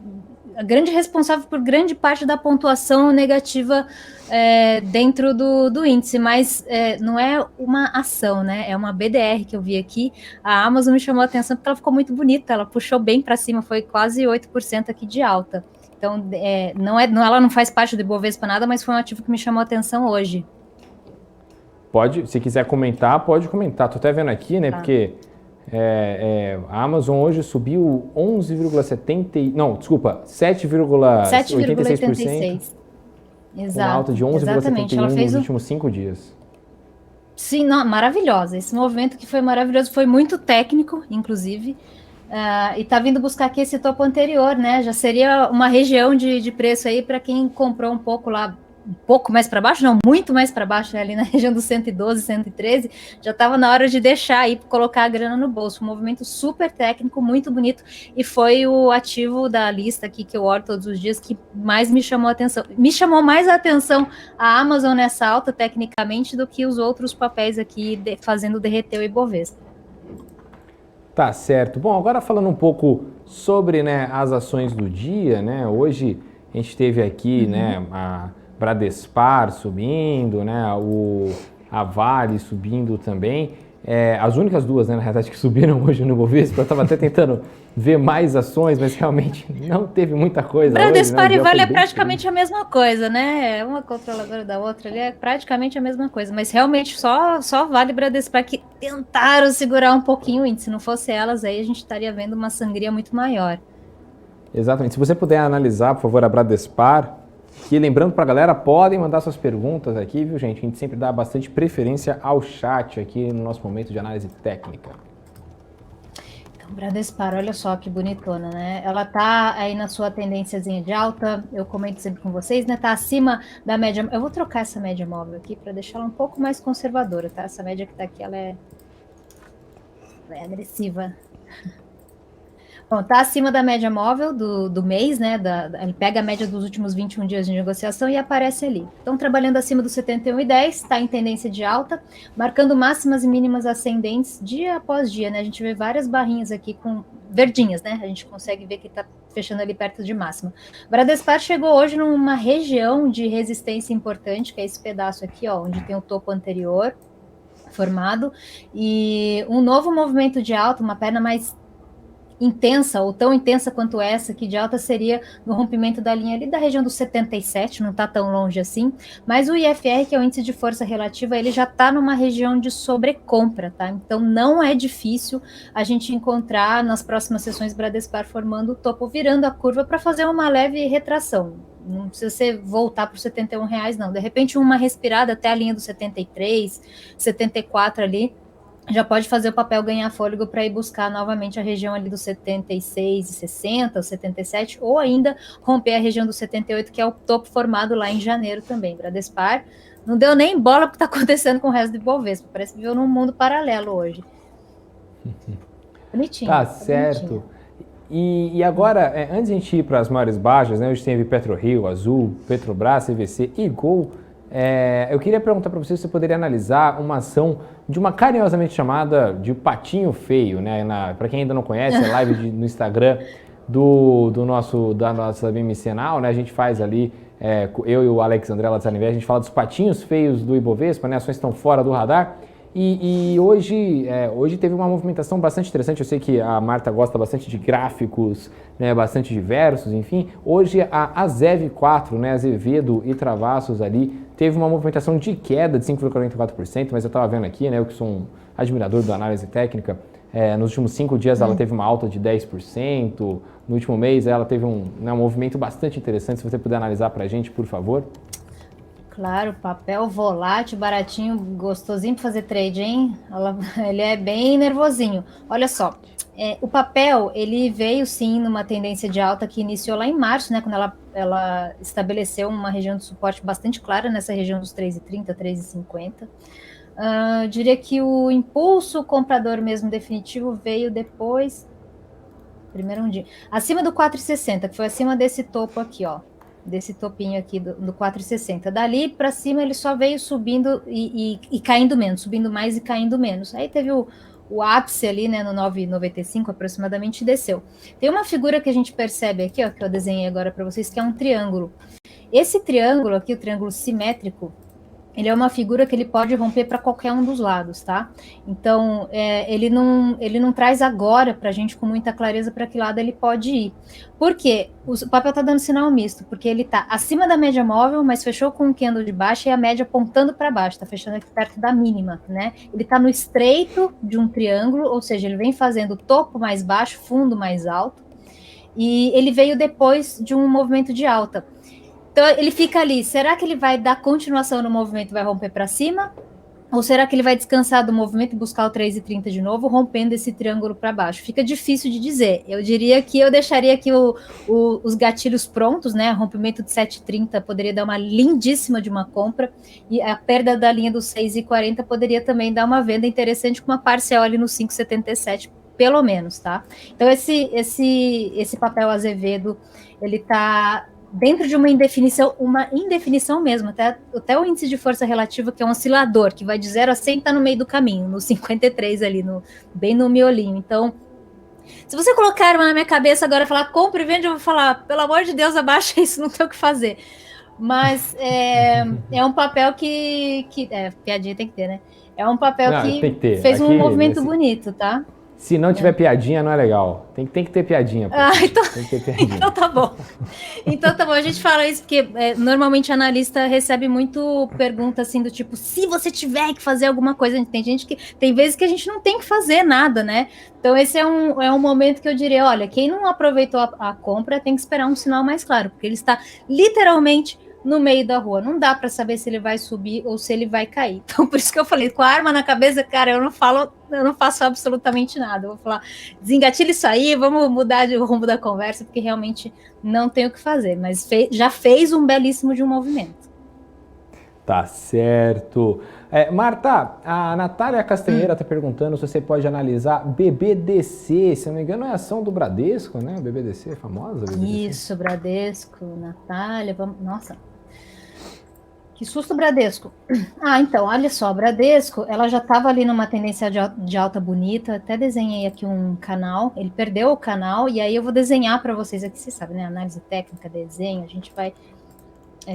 a grande responsável por grande parte da pontuação negativa dentro do índice, mas não é uma ação, né? É uma BDR que eu vi aqui. A Amazon me chamou a atenção porque ela ficou muito bonita, ela puxou bem para cima, foi quase 8% aqui de alta. Então, ela não faz parte do Ibovespa nada, mas foi um ativo que me chamou a atenção hoje. Pode, se quiser comentar, pode comentar. Tô até vendo aqui, né? Tá. Porque a Amazon hoje subiu 7,86%. Exato. Uma alta de 11,71 nos últimos 5 dias. Sim, não, maravilhosa. Esse movimento que foi maravilhoso, foi muito técnico, inclusive. E está vindo buscar aqui esse topo anterior, né? Já seria uma região de preço aí para quem comprou um pouco lá, um pouco mais para baixo, não, muito mais para baixo, né? Ali na região dos 112, 113, já estava na hora de deixar aí, colocar a grana no bolso. Um movimento super técnico, muito bonito, e foi o ativo da lista aqui que eu olho todos os dias que mais me chamou a atenção. Me chamou mais a atenção a Amazon nessa alta, tecnicamente, do que os outros papéis aqui fazendo derreter o Ibovespa. Tá certo. Bom, agora falando um pouco sobre, né, as ações do dia, né? Hoje a gente teve aqui, né, a Bradespar subindo, né, a Vale subindo também. As únicas duas, né, na realidade, que subiram hoje no Ibovespa. Eu estava até tentando ver mais ações, mas realmente não teve muita coisa. Bradespar e Vale é praticamente a mesma coisa, né? Uma controladora da outra ali é praticamente a mesma coisa, mas realmente só Vale e Bradespar que tentaram segurar um pouquinho o índice. Se não fosse elas, aí a gente estaria vendo uma sangria muito maior. Exatamente. Se você puder analisar, por favor, a Bradespar. E lembrando para a galera, podem mandar suas perguntas aqui, viu, gente? A gente sempre dá bastante preferência ao chat aqui no nosso momento de análise técnica. Então, Bradespar, olha só que bonitona, né? Ela tá aí na sua tendênciazinha de alta, eu comento sempre com vocês, né? Tá acima da média. Eu vou trocar essa média móvel aqui para deixar ela um pouco mais conservadora, tá? Essa média que tá aqui, ela é agressiva. Bom, está acima da média móvel do mês, né? Ele pega a média dos últimos 21 dias de negociação e aparece ali. Então, trabalhando acima dos 71,10, está em tendência de alta, marcando máximas e mínimas ascendentes dia após dia, né? A gente vê várias barrinhas aqui com verdinhas, né? A gente consegue ver que está fechando ali perto de máxima. Bradespar chegou hoje numa região de resistência importante, que é esse pedaço aqui, ó, onde tem o topo anterior formado, e um novo movimento de alta, uma perna mais intensa, ou tão intensa quanto essa aqui de alta, seria no rompimento da linha ali da região dos 77, não está tão longe assim, mas o IFR, que é o índice de força relativa, ele já está numa região de sobrecompra, tá? Então não é difícil a gente encontrar nas próximas sessões Bradespar formando o topo, virando a curva para fazer uma leve retração. Não precisa você voltar para os R$71, não. De repente uma respirada até a linha dos 73, 74 ali, já pode fazer o papel ganhar fôlego para ir buscar novamente a região ali dos 76,60, 77, ou ainda romper a região dos 78, que é o topo formado lá em janeiro também. Bradespar não deu nem bola para o que está acontecendo com o resto do Ibovespa, parece que viveu num mundo paralelo hoje. Bonitinho. Tá certo. E agora, antes de a gente ir para as maiores baixas, né, hoje teve PetroRio, Azul, Petrobras, CVC e Gol. Eu queria perguntar para você se você poderia analisar uma ação de uma carinhosamente chamada de patinho feio, né? Para quem ainda não conhece, a live no Instagram da nossa BMCenal, né? A gente faz ali, eu e o Alex André Lazzarinvest, a gente fala dos patinhos feios do Ibovespa, né? Ações estão fora do radar. E hoje teve uma movimentação bastante interessante. Eu sei que a Marta gosta bastante de gráficos, né, bastante diversos, enfim. Hoje a Azev4, né, Azevedo e Travassos ali, teve uma movimentação de queda de 5,44%, mas eu estava vendo aqui, né, eu que sou um admirador da análise técnica, nos últimos 5 dias ela teve uma alta de 10%, no último mês ela teve um movimento bastante interessante. Se você puder analisar para a gente, por favor. Claro, papel volátil, baratinho, gostosinho para fazer trade, hein? Ele é bem nervosinho. Olha só, o papel, ele veio sim numa tendência de alta que iniciou lá em março, né? Quando ela ela estabeleceu uma região de suporte bastante clara nessa região dos 3,30, 3,50. Diria que o impulso comprador mesmo definitivo veio depois, primeiro um dia, acima do 4,60, que foi acima desse topo aqui, ó, desse topinho aqui do 4,60. Dali para cima ele só veio subindo e caindo menos, subindo mais e caindo menos. Aí teve o ápice ali, né, no 9,95 aproximadamente, e desceu. Tem uma figura que a gente percebe aqui, ó, que eu desenhei agora para vocês, que é um triângulo. Esse triângulo aqui, o triângulo simétrico, ele é uma figura que ele pode romper para qualquer um dos lados, tá? Então, ele não traz agora para a gente com muita clareza para que lado ele pode ir. Por quê? O papel está dando sinal misto, porque ele está acima da média móvel, mas fechou com um candle de baixa e a média apontando para baixo, está fechando aqui perto da mínima, né? Ele está no estreito de um triângulo, ou seja, ele vem fazendo topo mais baixo, fundo mais alto, e ele veio depois de um movimento de alta. Então, ele fica ali, será que ele vai dar continuação no movimento e vai romper para cima? Ou será que ele vai descansar do movimento e buscar o 3,30 de novo, rompendo esse triângulo para baixo? Fica difícil de dizer. Eu diria que eu deixaria aqui os gatilhos prontos, né? Rompimento de 7,30 poderia dar uma lindíssima de uma compra, e a perda da linha dos 6,40 poderia também dar uma venda interessante com uma parcial ali no 5,77, pelo menos, tá? Então, esse papel Azevedo, ele tá dentro de uma indefinição mesmo, até o índice de força relativa, que é um oscilador, que vai de 0 a 100, está no meio do caminho, no 53 ali, bem no miolinho. Então, se você colocar arma na minha cabeça agora e falar, compra e vende, eu vou falar, pelo amor de Deus, abaixa isso, não tem o que fazer. Mas é um papel que piadinha tem que ter, né? É um papel que fez um movimento bonito, tá? Se não tiver piadinha, não é legal. Tem que ter piadinha. Então, tem que ter piadinha. Então tá bom. A gente fala isso porque normalmente analista recebe muito pergunta assim do tipo, se você tiver que fazer alguma coisa, tem vezes que a gente não tem que fazer nada, né? Então esse é um momento que eu diria, olha, quem não aproveitou a compra tem que esperar um sinal mais claro, porque ele está literalmente no meio da rua. Não dá para saber se ele vai subir ou se ele vai cair. Então, por isso que eu falei, com a arma na cabeça, cara, eu não faço absolutamente nada. Eu vou falar, desengatilha isso aí, vamos mudar o rumo da conversa, porque realmente não tem o que fazer. Mas já fez um belíssimo de um movimento. Tá certo. Marta, a Natália Castanheira está perguntando se você pode analisar BBDC. Se não me engano, é a ação do Bradesco, né? BBDC é famosa? BBDC. Isso, Bradesco, Natália. Nossa. Que susto, Bradesco. Então, olha só, Bradesco, ela já estava ali numa tendência de alta bonita, até desenhei aqui um canal, ele perdeu o canal, e aí eu vou desenhar para vocês aqui, vocês sabem, né, análise técnica, desenho, a gente vai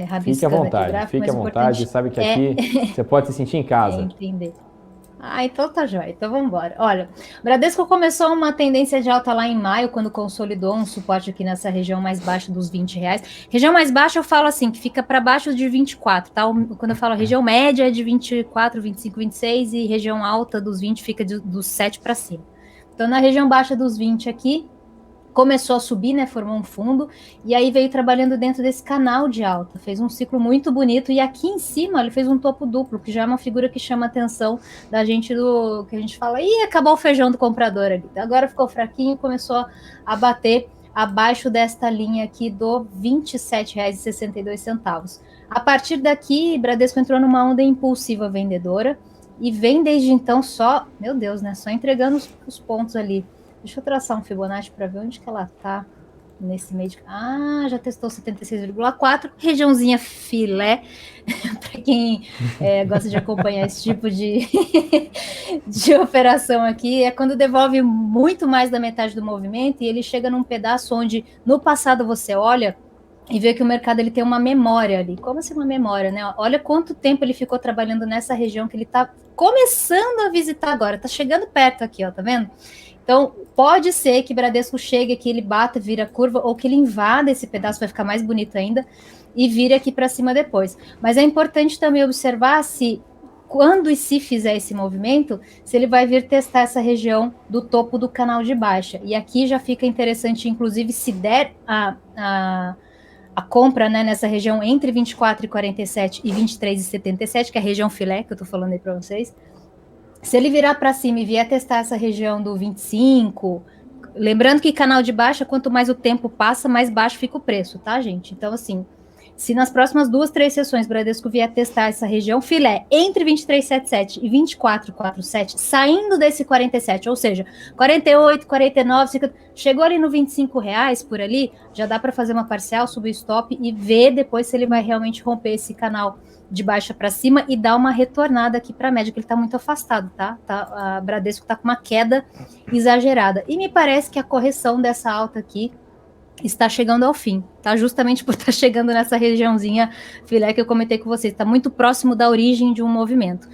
rabiscando fique à vontade, aqui o gráfico, fique à vontade, sabe que aqui você pode se sentir em casa. Entender. Então tá jóia, então vamos embora. Olha, o Bradesco começou uma tendência de alta lá em maio, quando consolidou um suporte aqui nessa região mais baixa dos R$20. Região mais baixa eu falo assim, que fica para baixo de 24, tá? Quando eu falo região média é de 24, 25, 26 e região alta dos 20 fica dos 7 para cima. Então na região baixa dos 20 aqui, começou a subir, né, formou um fundo, e aí veio trabalhando dentro desse canal de alta, fez um ciclo muito bonito, e aqui em cima ele fez um topo duplo, que já é uma figura que chama a atenção da gente, que a gente fala, acabou o feijão do comprador ali, agora ficou fraquinho, começou a bater abaixo desta linha aqui do R$27,62. A partir daqui, Bradesco entrou numa onda impulsiva vendedora, e vem desde então só, meu Deus, né, só entregando os pontos ali. Deixa eu traçar um Fibonacci para ver onde que ela está nesse meio de... já testou 76,4, regiãozinha filé, para quem gosta de acompanhar esse tipo de operação aqui, é quando devolve muito mais da metade do movimento e ele chega num pedaço onde no passado você olha e vê que o mercado ele tem uma memória ali. Como assim uma memória, né? Olha quanto tempo ele ficou trabalhando nessa região que ele está começando a visitar agora, está chegando perto aqui, ó, tá vendo? Então, pode ser que Bradesco chegue aqui, ele bata, vira curva, ou que ele invada esse pedaço, vai ficar mais bonito ainda, e vire aqui para cima depois. Mas é importante também observar se, quando e se fizer esse movimento, se ele vai vir testar essa região do topo do canal de baixa. E aqui já fica interessante, inclusive, se der a compra, né, nessa região entre 24,47 e 23,77, que é a região filé, que eu estou falando aí para vocês. Se ele virar para cima e vier testar essa região do 25, lembrando que canal de baixa, quanto mais o tempo passa, mais baixo fica o preço, tá, gente? Então, assim, se nas próximas 2, 3 sessões o Bradesco vier testar essa região filé entre 23,77 e 24,47, saindo desse 47, ou seja, 48, 49, 50, chegou ali no R$25 por ali, já dá para fazer uma parcial, subir o stop e ver depois se ele vai realmente romper esse canal de baixa para cima e dar uma retornada aqui para a média, que ele está muito afastado, tá? A Bradesco está com uma queda exagerada. E me parece que a correção dessa alta aqui está chegando ao fim, tá? Justamente por estar chegando nessa regiãozinha filé que eu comentei com vocês, está muito próximo da origem de um movimento.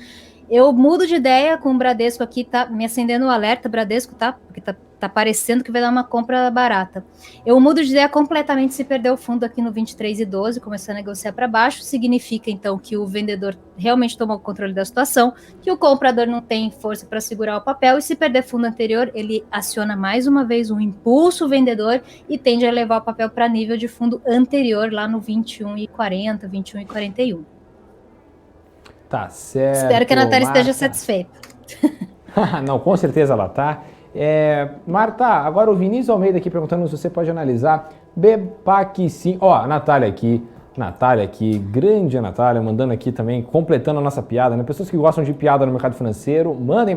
Eu mudo de ideia com o Bradesco aqui, tá me acendendo o alerta, Bradesco, tá? Porque tá parecendo que vai dar uma compra barata. Eu mudo de ideia completamente se perder o fundo aqui no 23,12, começar a negociar para baixo, significa então que o vendedor realmente tomou o controle da situação, que o comprador não tem força para segurar o papel, e se perder fundo anterior, ele aciona mais uma vez um impulso vendedor e tende a levar o papel para nível de fundo anterior, lá no 21,40, 21,41. Tá certo. Espero que a Natália Marta esteja satisfeita. Não, com certeza ela tá. Marta, agora o Vinícius Almeida aqui perguntando se você pode analisar BPAC 5. Ó, a Natália aqui, grande a Natália, mandando aqui também, completando a nossa piada, né? Pessoas que gostam de piada no mercado financeiro, mandem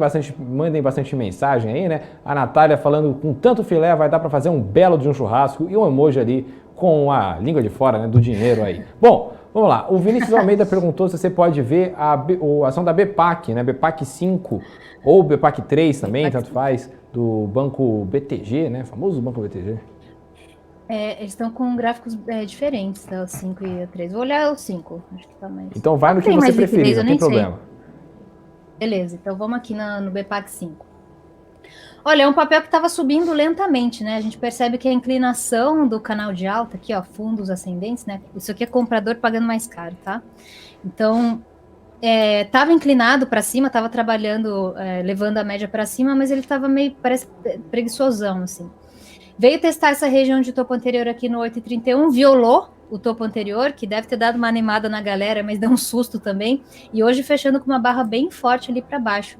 bastante mensagem aí, né? A Natália falando com tanto filé, vai dar para fazer um belo de um churrasco e um emoji ali com a língua de fora, né? Do dinheiro aí. Bom, vamos lá. O Vinícius Almeida perguntou se você pode ver a ação da BPAC, né? BPAC 5 ou BPAC 3 também, BPAC tanto faz, do Banco BTG, né? Famoso Banco BTG. Eles estão com gráficos diferentes, tá? O 5 e o 3. Vou olhar o 5. Acho que tá mais... Então vai no que você preferir, não tem problema. Beleza, então vamos aqui no BPAC 5. Olha, é um papel que estava subindo lentamente, né? A gente percebe que a inclinação do canal de alta, aqui, ó, fundos ascendentes, né? Isso aqui é comprador pagando mais caro, tá? Então, estava inclinado para cima, estava trabalhando, levando a média para cima, mas ele estava meio, parece, preguiçosão, assim. Veio testar essa região de topo anterior aqui no 8,31, violou o topo anterior, que deve ter dado uma animada na galera, mas deu um susto também, e hoje fechando com uma barra bem forte ali para baixo,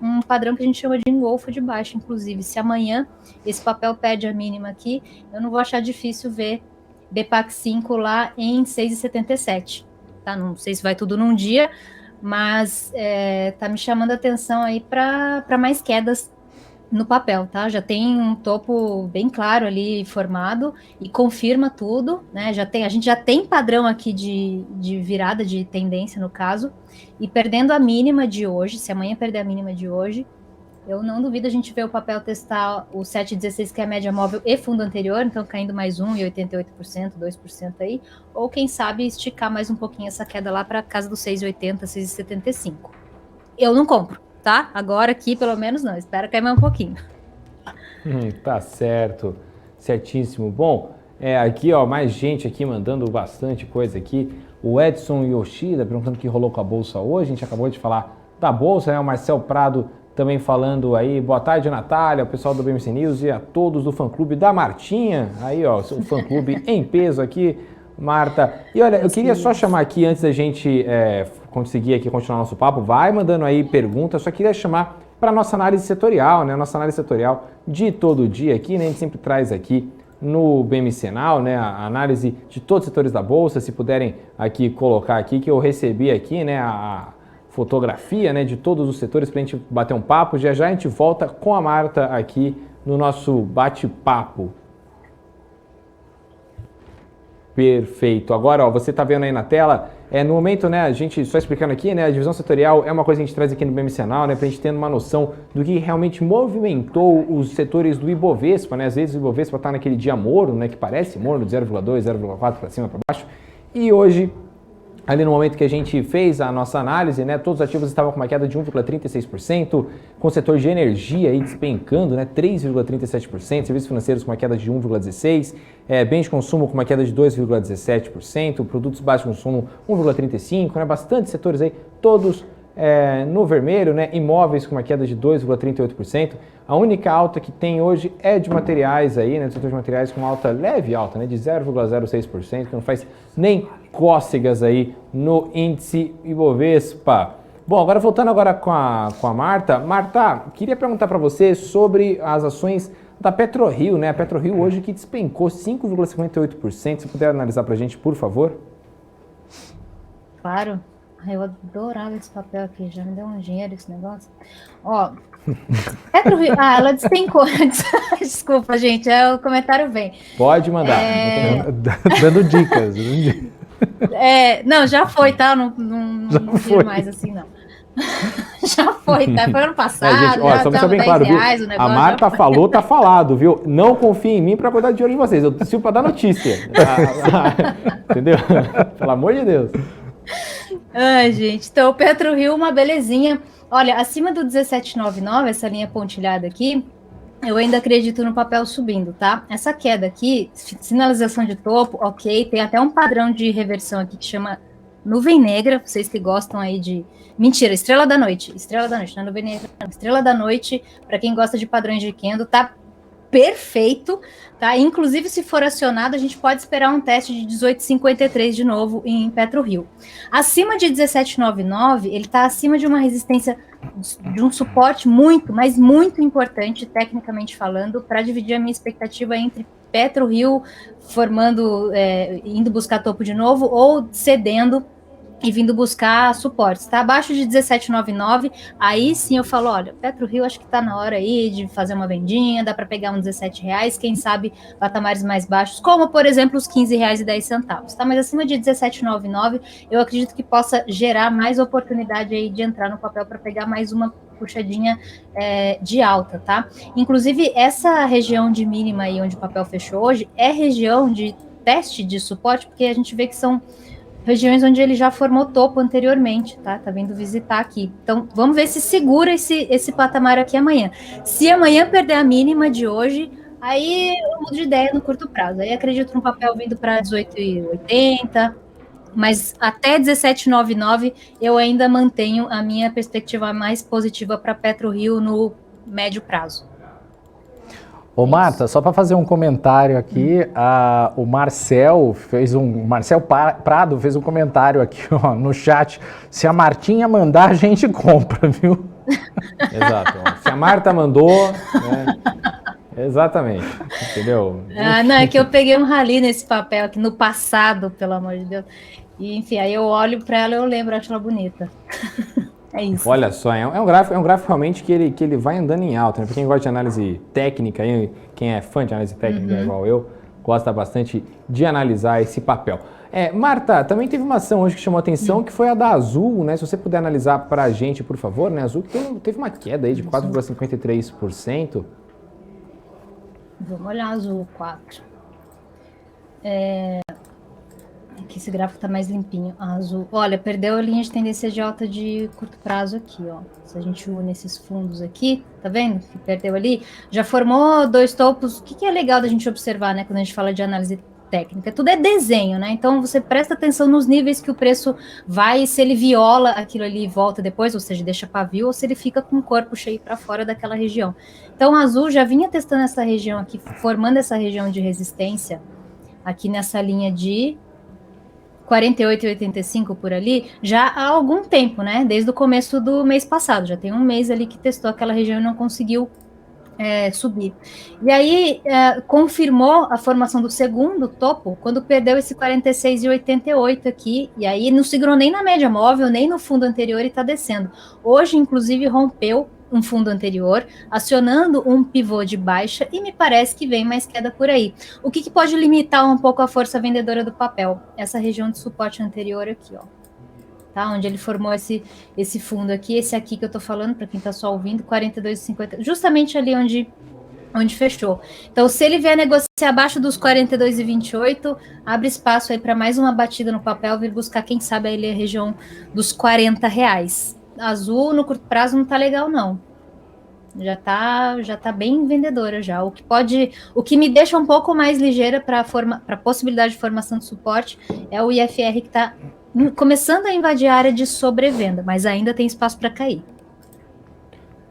um padrão que a gente chama de engolfo de baixo, inclusive. Se amanhã esse papel perde a mínima aqui, eu não vou achar difícil ver BPAC 5 lá em 6,77, tá? Não sei se vai tudo num dia, mas tá me chamando a atenção aí para mais quedas no papel, tá? Já tem um topo bem claro ali formado e confirma tudo, né? A gente já tem padrão aqui de virada de tendência, no caso, e perdendo a mínima de hoje, se amanhã perder a mínima de hoje, eu não duvido a gente ver o papel testar o 7,16, que é a média móvel e fundo anterior, então caindo mais 1,88%, 2% aí, ou quem sabe esticar mais um pouquinho essa queda lá para casa dos 6,80, 6,75. Eu não compro. Tá? Agora aqui, pelo menos não. Espero cair mais um pouquinho. Tá certo. Certíssimo. Bom, aqui, ó, mais gente aqui mandando bastante coisa aqui. O Edson Yoshida perguntando o que rolou com a Bolsa hoje. A gente acabou de falar da Bolsa, né? O Marcel Prado também falando aí. Boa tarde, Natália, o pessoal do BMC News e a todos do fã-clube da Martinha. Aí, ó, o fã-clube em peso aqui, Marta. E olha, eu queria só chamar aqui, antes da gente conseguir aqui continuar nosso papo, vai mandando aí perguntas, só queria chamar para nossa análise setorial, né? Nossa análise setorial de todo dia aqui, né? A gente sempre traz aqui no BMC Now, né? A análise de todos os setores da Bolsa, se puderem aqui colocar aqui, que eu recebi aqui, né? A fotografia, né? De todos os setores para a gente bater um papo. Já já a gente volta com a Marta aqui no nosso bate-papo. Perfeito. Agora, ó, você está vendo aí na tela, no momento, né, a gente só explicando aqui, né, a divisão setorial é uma coisa que a gente traz aqui no BMC Now, né, para a gente ter uma noção do que realmente movimentou os setores do Ibovespa, né, às vezes o Ibovespa está naquele dia morno, né, que parece morno, de 0,2, 0,4 para cima, para baixo, e hoje, ali no momento que a gente fez a nossa análise, né, todos os ativos estavam com uma queda de 1,36%, com o setor de energia aí despencando, né, 3,37%, serviços financeiros com uma queda de 1,16%, bens de consumo com uma queda de 2,17%, produtos baixos de consumo 1,35%, né, bastante setores aí, todos no vermelho, né, imóveis com uma queda de 2,38%. A única alta que tem hoje é de materiais aí, né, do setor de materiais com alta, leve alta, né, de 0,06%, que não faz nem cócegas aí no índice Ibovespa. Bom, voltando agora com a Marta. Marta, queria perguntar para você sobre as ações Da PetroRio, né? A PetroRio hoje que despencou 5,58%. Se puder analisar para a gente, por favor. Claro. Eu adorava esse papel aqui, já me deu um dinheiro esse negócio. Ó, PetroRio, ela despencou. Desculpa, gente, o comentário vem. Pode mandar. Dando dicas. Não, já foi, tá? Não vi mais assim, não. Já foi, tá? Foi ano passado. Gente, ó, só pra ser bem claro, viu? A Marta falou, tá falado, viu? Não confie em mim pra cuidar de dinheiro de vocês. Eu sirvo pra dar notícia. Entendeu? Pelo amor de Deus. Ai, gente. Então, o PetroRio, uma belezinha. Olha, acima do 17,99, essa linha pontilhada aqui, eu ainda acredito no papel subindo, tá? Essa queda aqui, sinalização de topo, ok. Tem até um padrão de reversão aqui que chama nuvem negra. Vocês que gostam aí de... Mentira, estrela da noite, não é nuvem negra, não. Estrela da noite, para quem gosta de padrões de candle, tá perfeito, tá? Inclusive, se for acionado, a gente pode esperar um teste de 18,53 de novo em PetroRio. Acima de 17,99, ele está acima de uma resistência, de um suporte muito, mas muito importante, tecnicamente falando, para dividir a minha expectativa entre PetroRio formando, indo buscar topo de novo, ou cedendo e vindo buscar suportes, tá? Abaixo de 17,99, aí sim eu falo, olha, PetroRio acho que tá na hora aí de fazer uma vendinha, dá para pegar uns R$17, quem sabe patamares mais baixos, como por exemplo os R$15,10, tá? Mas acima de 17,99, eu acredito que possa gerar mais oportunidade aí de entrar no papel para pegar mais uma puxadinha de alta, tá? Inclusive, essa região de mínima aí onde o papel fechou hoje é região de teste de suporte, porque a gente vê que são regiões onde ele já formou topo anteriormente, tá? Tá vindo visitar aqui. Então, vamos ver se segura esse patamar aqui amanhã. Se amanhã perder a mínima de hoje, aí eu mudo de ideia no curto prazo. Aí acredito no papel vindo para 18,80, mas até 17,99 eu ainda mantenho a minha perspectiva mais positiva para PetroRio no médio prazo. Ô Marta, só para fazer um comentário aqui, o Marcel Prado fez um comentário aqui ó, no chat. Se a Martinha mandar, a gente compra, viu? Exato. Ó. Se a Marta mandou, né? Exatamente, entendeu? Não, é que eu peguei um rally nesse papel aqui no passado, pelo amor de Deus. E, enfim, aí eu olho para ela e eu lembro, acho ela bonita. É isso. Olha só, é um gráfico realmente que ele vai andando em alta, né? Para quem gosta de análise técnica, quem é fã de análise técnica igual eu, gosta bastante de analisar esse papel. Marta, também teve uma ação hoje que chamou a atenção, que foi a da Azul, né? Se você puder analisar para a gente, por favor, né? A Azul teve uma queda aí de 4,53%. Vamos olhar Azul 4. Aqui esse gráfico tá mais limpinho. A Azul, olha, perdeu a linha de tendência de alta de curto prazo aqui, ó. Se a gente une esses fundos aqui, tá vendo? Que perdeu ali, já formou dois topos. O que é legal da gente observar, né, quando a gente fala de análise técnica? Tudo é desenho, né? Então você presta atenção nos níveis que o preço vai, se ele viola aquilo ali e volta depois, ou seja, deixa pavio, ou se ele fica com o corpo cheio para fora daquela região. Então a Azul já vinha testando essa região aqui, formando essa região de resistência aqui nessa linha de 48,85 por ali, já há algum tempo, né? Desde o começo do mês passado, já tem um mês ali que testou aquela região e não conseguiu subir. E aí confirmou a formação do segundo topo quando perdeu esse 46,88 aqui, e aí não segurou nem na média móvel, nem no fundo anterior e está descendo. Hoje, inclusive, rompeu um fundo anterior, acionando um pivô de baixa, e me parece que vem mais queda por aí. O que pode limitar um pouco a força vendedora do papel? Essa região de suporte anterior aqui, ó. Tá? Onde ele formou esse fundo aqui, esse aqui que eu tô falando, para quem tá só ouvindo, 42,50, justamente ali onde fechou. Então, se ele vier negociar abaixo dos 42,28, abre espaço aí para mais uma batida no papel, vir buscar, quem sabe, aí a região dos R$40. Azul no curto prazo não tá legal, não. Já tá bem vendedora já. O que me deixa um pouco mais ligeira para a possibilidade de formação de suporte é o IFR, que está começando a invadir a área de sobrevenda, mas ainda tem espaço para cair.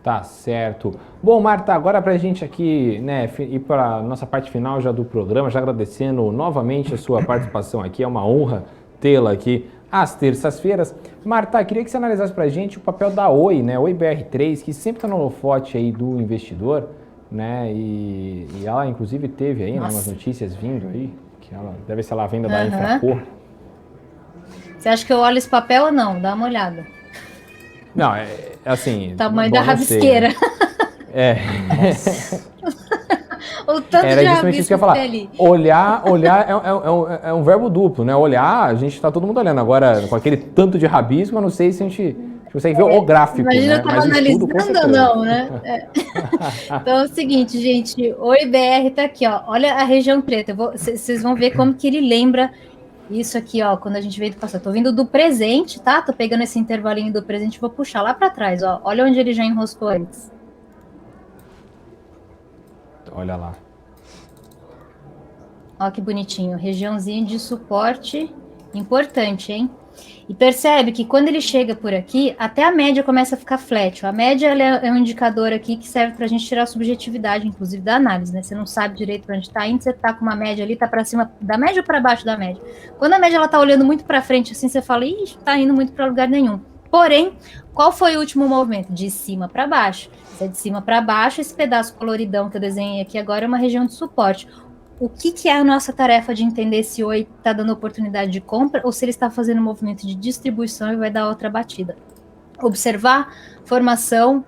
Tá certo. Bom, Marta, agora para a gente aqui, né, ir para a nossa parte final já do programa, já agradecendo novamente a sua participação aqui, é uma honra tê-la aqui às terças-feiras. Marta, queria que você analisasse para a gente o papel da Oi, né, Oi BR3, que sempre está no holofote aí do investidor, né? E ela, inclusive, teve aí, né, umas notícias vindo aí, que ela deve ser lá a venda da Infracore. Você acha que eu olho esse papel ou não? Dá uma olhada. Não, é assim... Tamanho bom, da rabisqueira. Sei, né? O tanto Era de justamente isso que eu ia falar. ali. Olhar é um verbo duplo, né? Olhar, a gente tá todo mundo olhando. Agora, com aquele tanto de rabisco, eu não sei se a gente consegue ver o gráfico, Imagina, né? eu tava analisando ou não, né? Então é o seguinte, gente, o IBR tá aqui, ó. Olha a região preta. Vocês vão ver como que ele lembra isso aqui, ó, quando a gente veio do passado. Tô vindo do presente, tá? Tô pegando esse intervalinho do presente e vou puxar lá para trás, ó. Olha onde ele já enroscou antes. Olha lá. Ó que bonitinho, regiãozinha de suporte importante, hein? E percebe que quando ele chega por aqui, até a média começa a ficar flat. A média ela é um indicador aqui que serve para a gente tirar a subjetividade, inclusive, da análise, né? Você não sabe direito para onde está indo, você está com uma média ali, está para cima da média ou para baixo da média. Quando a média ela está olhando muito para frente, assim, você fala, ih, está indo muito para lugar nenhum. Porém, qual foi o último movimento? De cima para baixo. Se é de cima para baixo, esse pedaço coloridão que eu desenhei aqui agora é uma região de suporte. O que é a nossa tarefa de entender se o Oi está dando oportunidade de compra ou se ele está fazendo um movimento de distribuição e vai dar outra batida? Observar formação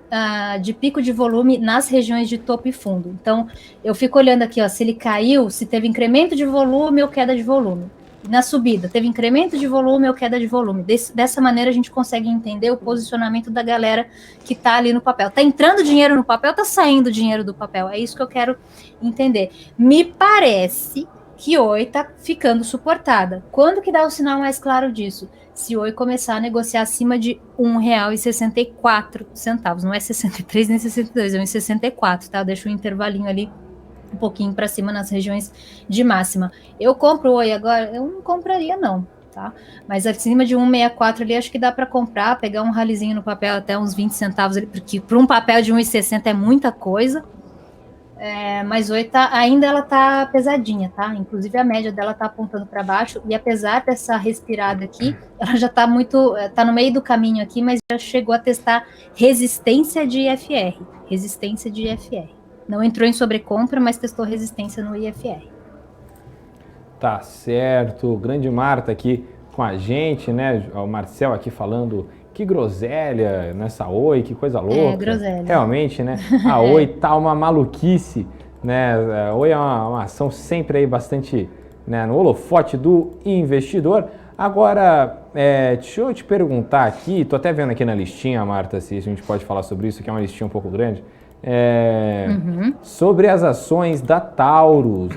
de pico de volume nas regiões de topo e fundo. Então, eu fico olhando aqui, ó, se ele caiu, se teve incremento de volume ou queda de volume. Na subida, teve incremento de volume ou queda de volume. Dessa maneira, a gente consegue entender o posicionamento da galera que está ali no papel. Está entrando dinheiro no papel, está saindo dinheiro do papel? É isso que eu quero entender. Me parece que Oi está ficando suportada. Quando que dá o sinal mais claro disso? Se Oi começar a negociar acima de R$1,64. Não é 63 nem 62, é 1,64, tá? Eu deixo um intervalinho ali um pouquinho para cima nas regiões de máxima. Eu compro Oi agora? Eu não compraria não, tá? Mas acima de 1,64 ali acho que dá para comprar, pegar um ralizinho no papel até uns 20 centavos ali, porque para um papel de 1,60 é muita coisa. Mas Oi ainda ela tá pesadinha, tá? Inclusive a média dela tá apontando para baixo e apesar dessa respirada aqui, ela já tá tá no meio do caminho aqui, mas já chegou a testar resistência de IFR. Não entrou em sobrecompra, mas testou resistência no IFR. Tá certo. Grande Marta aqui com a gente, né? O Marcel aqui falando que groselha nessa Oi, que coisa louca. Groselha. Realmente, né? A Oi tá uma maluquice, né? A Oi é uma ação sempre aí bastante, né, no holofote do investidor. Agora, deixa eu te perguntar aqui, tô até vendo aqui na listinha, Marta, se a gente pode falar sobre isso, que é uma listinha um pouco grande. Sobre as ações da Taurus,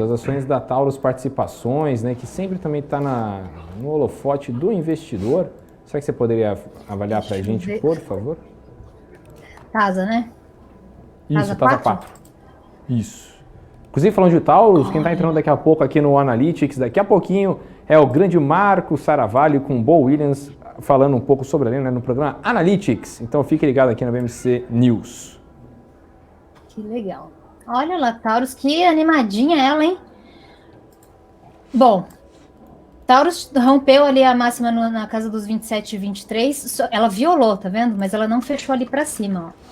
Participações, né, que sempre também está no holofote do investidor. Será que você poderia avaliar para a gente, por favor? TASA, né? Isso, TASA 4. Isso. Inclusive, falando de Taurus, quem está entrando daqui a pouco aqui no Analytics, daqui a pouquinho, é o grande Marco Saravalho com o Bo Williams, falando um pouco sobre ele, né, no programa Analytics. Então, fique ligado aqui na BMC News. Que legal. Olha lá, Taurus, que animadinha ela, hein? Bom, Taurus rompeu ali a máxima na casa dos 27 e 23. Ela violou, tá vendo? Mas ela não fechou ali para cima, ó.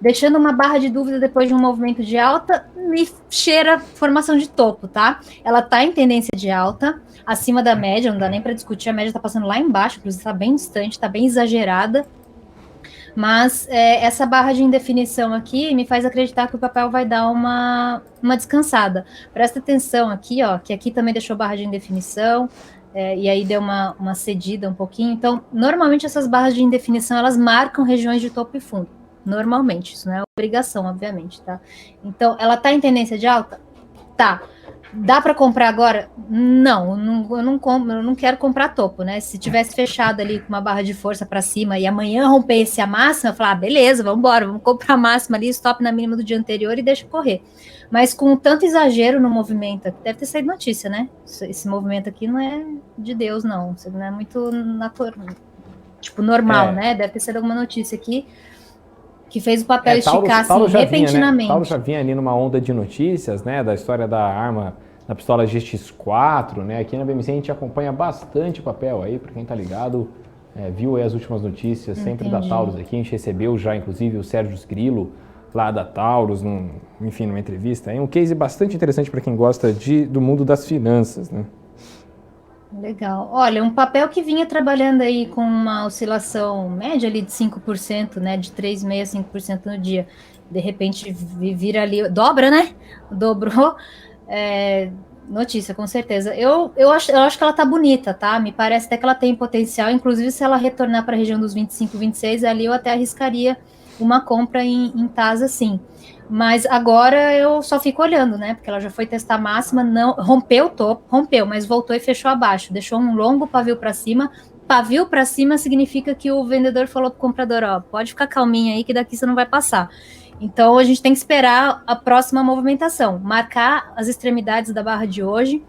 Deixando uma barra de dúvida depois de um movimento de alta, me cheira formação de topo, tá? Ela tá em tendência de alta, acima da média, não dá nem para discutir, a média tá passando lá embaixo, inclusive tá bem distante, tá bem exagerada. Mas essa barra de indefinição aqui me faz acreditar que o papel vai dar uma descansada. Presta atenção aqui, ó, que aqui também deixou barra de indefinição, e aí deu uma cedida um pouquinho. Então, normalmente essas barras de indefinição, elas marcam regiões de topo e fundo. Normalmente, isso não é obrigação, obviamente, tá? Então, ela tá em tendência de alta? Tá. Dá para comprar agora? Não, eu não quero comprar topo, né? Se tivesse fechado ali com uma barra de força para cima e amanhã rompesse a máxima, eu falar, beleza, vamos embora, vamos comprar a máxima ali, stop na mínima do dia anterior e deixa correr. Mas com tanto exagero no movimento, deve ter saído notícia, né? Esse movimento aqui não é de Deus, não. Isso não é muito natural, tipo, normal, né? Deve ter saído alguma notícia aqui que fez o papel esticar assim, repentinamente. Taurus já vinha ali numa onda de notícias, né, da história da arma, da pistola GX4, né, aqui na BMC a gente acompanha bastante o papel aí, para quem tá ligado, viu aí as últimas notícias sempre da Taurus aqui, a gente recebeu já, inclusive, o Sérgio Sgrillo lá da Taurus, enfim, numa entrevista. É um case bastante interessante para quem gosta do mundo das finanças, né? Legal. Olha, um papel que vinha trabalhando aí com uma oscilação média ali de 5%, né, de 3,5% a 5% no dia. De repente vira ali, dobra, né? Dobrou. Notícia, com certeza. Eu acho que ela tá bonita, tá? Me parece até que ela tem potencial, inclusive se ela retornar para a região dos 25, 26, ali eu até arriscaria uma compra em TASA, sim. Mas agora eu só fico olhando, né? Porque ela já foi testar a máxima, não rompeu o topo, mas voltou e fechou abaixo, deixou um longo pavio para cima. Pavio para cima significa que o vendedor falou para o comprador, ó, pode ficar calminho aí que daqui você não vai passar. Então a gente tem que esperar a próxima movimentação, marcar as extremidades da barra de hoje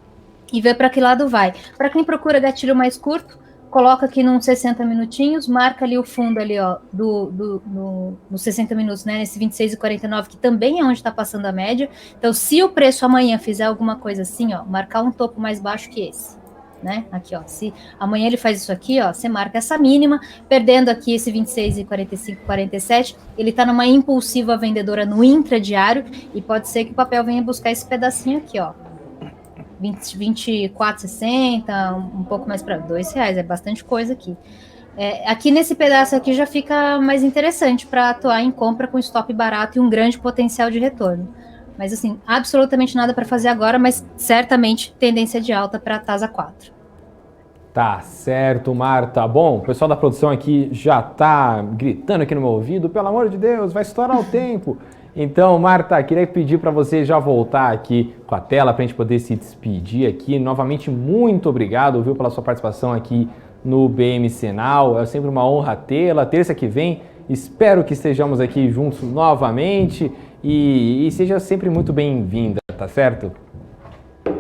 e ver para que lado vai. Para quem procura gatilho mais curto, coloca aqui nos 60 minutinhos, marca ali o fundo ali, ó, nos 60 minutos, né, nesse 26,49, que também é onde está passando a média. Então, se o preço amanhã fizer alguma coisa assim, ó, marcar um topo mais baixo que esse, né, aqui, ó, se amanhã ele faz isso aqui, ó, você marca essa mínima, perdendo aqui esse 26,45, 47, ele está numa impulsiva vendedora no intradiário e pode ser que o papel venha buscar esse pedacinho aqui, ó, 24,60, um pouco mais para R$2, é bastante coisa aqui. Aqui nesse pedaço aqui já fica mais interessante para atuar em compra com stop barato e um grande potencial de retorno. Mas assim, absolutamente nada para fazer agora, mas certamente tendência de alta para a TASA 4. Tá certo, Marta. Bom, o pessoal da produção aqui já tá gritando aqui no meu ouvido, pelo amor de Deus, vai estourar o tempo. Então, Marta, queria pedir para você já voltar aqui com a tela para a gente poder se despedir aqui. Novamente, muito obrigado, viu, pela sua participação aqui no BMC Now. É sempre uma honra tê-la. Terça que vem, espero que estejamos aqui juntos novamente e seja sempre muito bem-vinda, tá certo?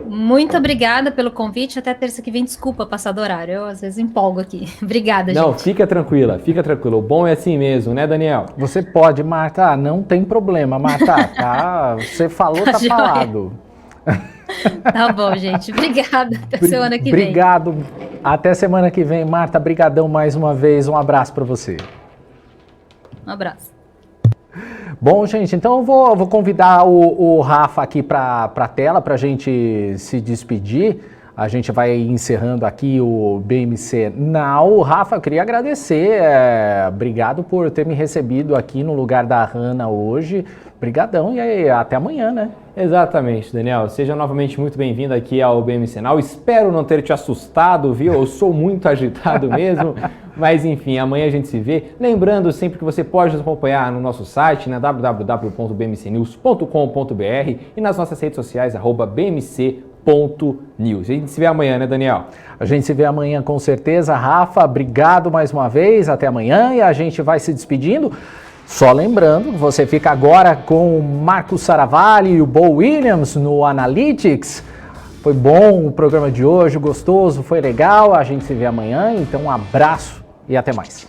Muito obrigada pelo convite. Até terça que vem, desculpa passar do horário. Eu às vezes empolgo aqui. Obrigada, gente. Não, fica tranquila. O bom é assim mesmo, né, Daniel? Você pode, Marta, não tem problema, Marta, tá? Você falou, tá falado. Tá bom, gente. Obrigada. Até semana que vem. Obrigado. Até semana que vem, Marta. Brigadão mais uma vez. Um abraço para você. Um abraço. Bom, gente, então eu vou convidar o Rafa aqui para a tela para a gente se despedir. A gente vai encerrando aqui o BMC Now. Rafa, eu queria agradecer. Obrigado por ter me recebido aqui no lugar da Hanna hoje. Brigadão e até amanhã, né? Exatamente, Daniel. Seja novamente muito bem-vindo aqui ao BMC Now. Espero não ter te assustado, viu? Eu sou muito agitado mesmo. Mas enfim, amanhã a gente se vê. Lembrando sempre que você pode nos acompanhar no nosso site, na www.bmcnews.com.br e nas nossas redes sociais, @bmc.news. A gente se vê amanhã, né, Daniel? A gente se vê amanhã com certeza. Rafa, obrigado mais uma vez. Até amanhã e a gente vai se despedindo. Só lembrando, você fica agora com o Marcos Saravalli e o Bo Williams no Analytics. Foi bom o programa de hoje, gostoso, foi legal. A gente se vê amanhã, então um abraço e até mais.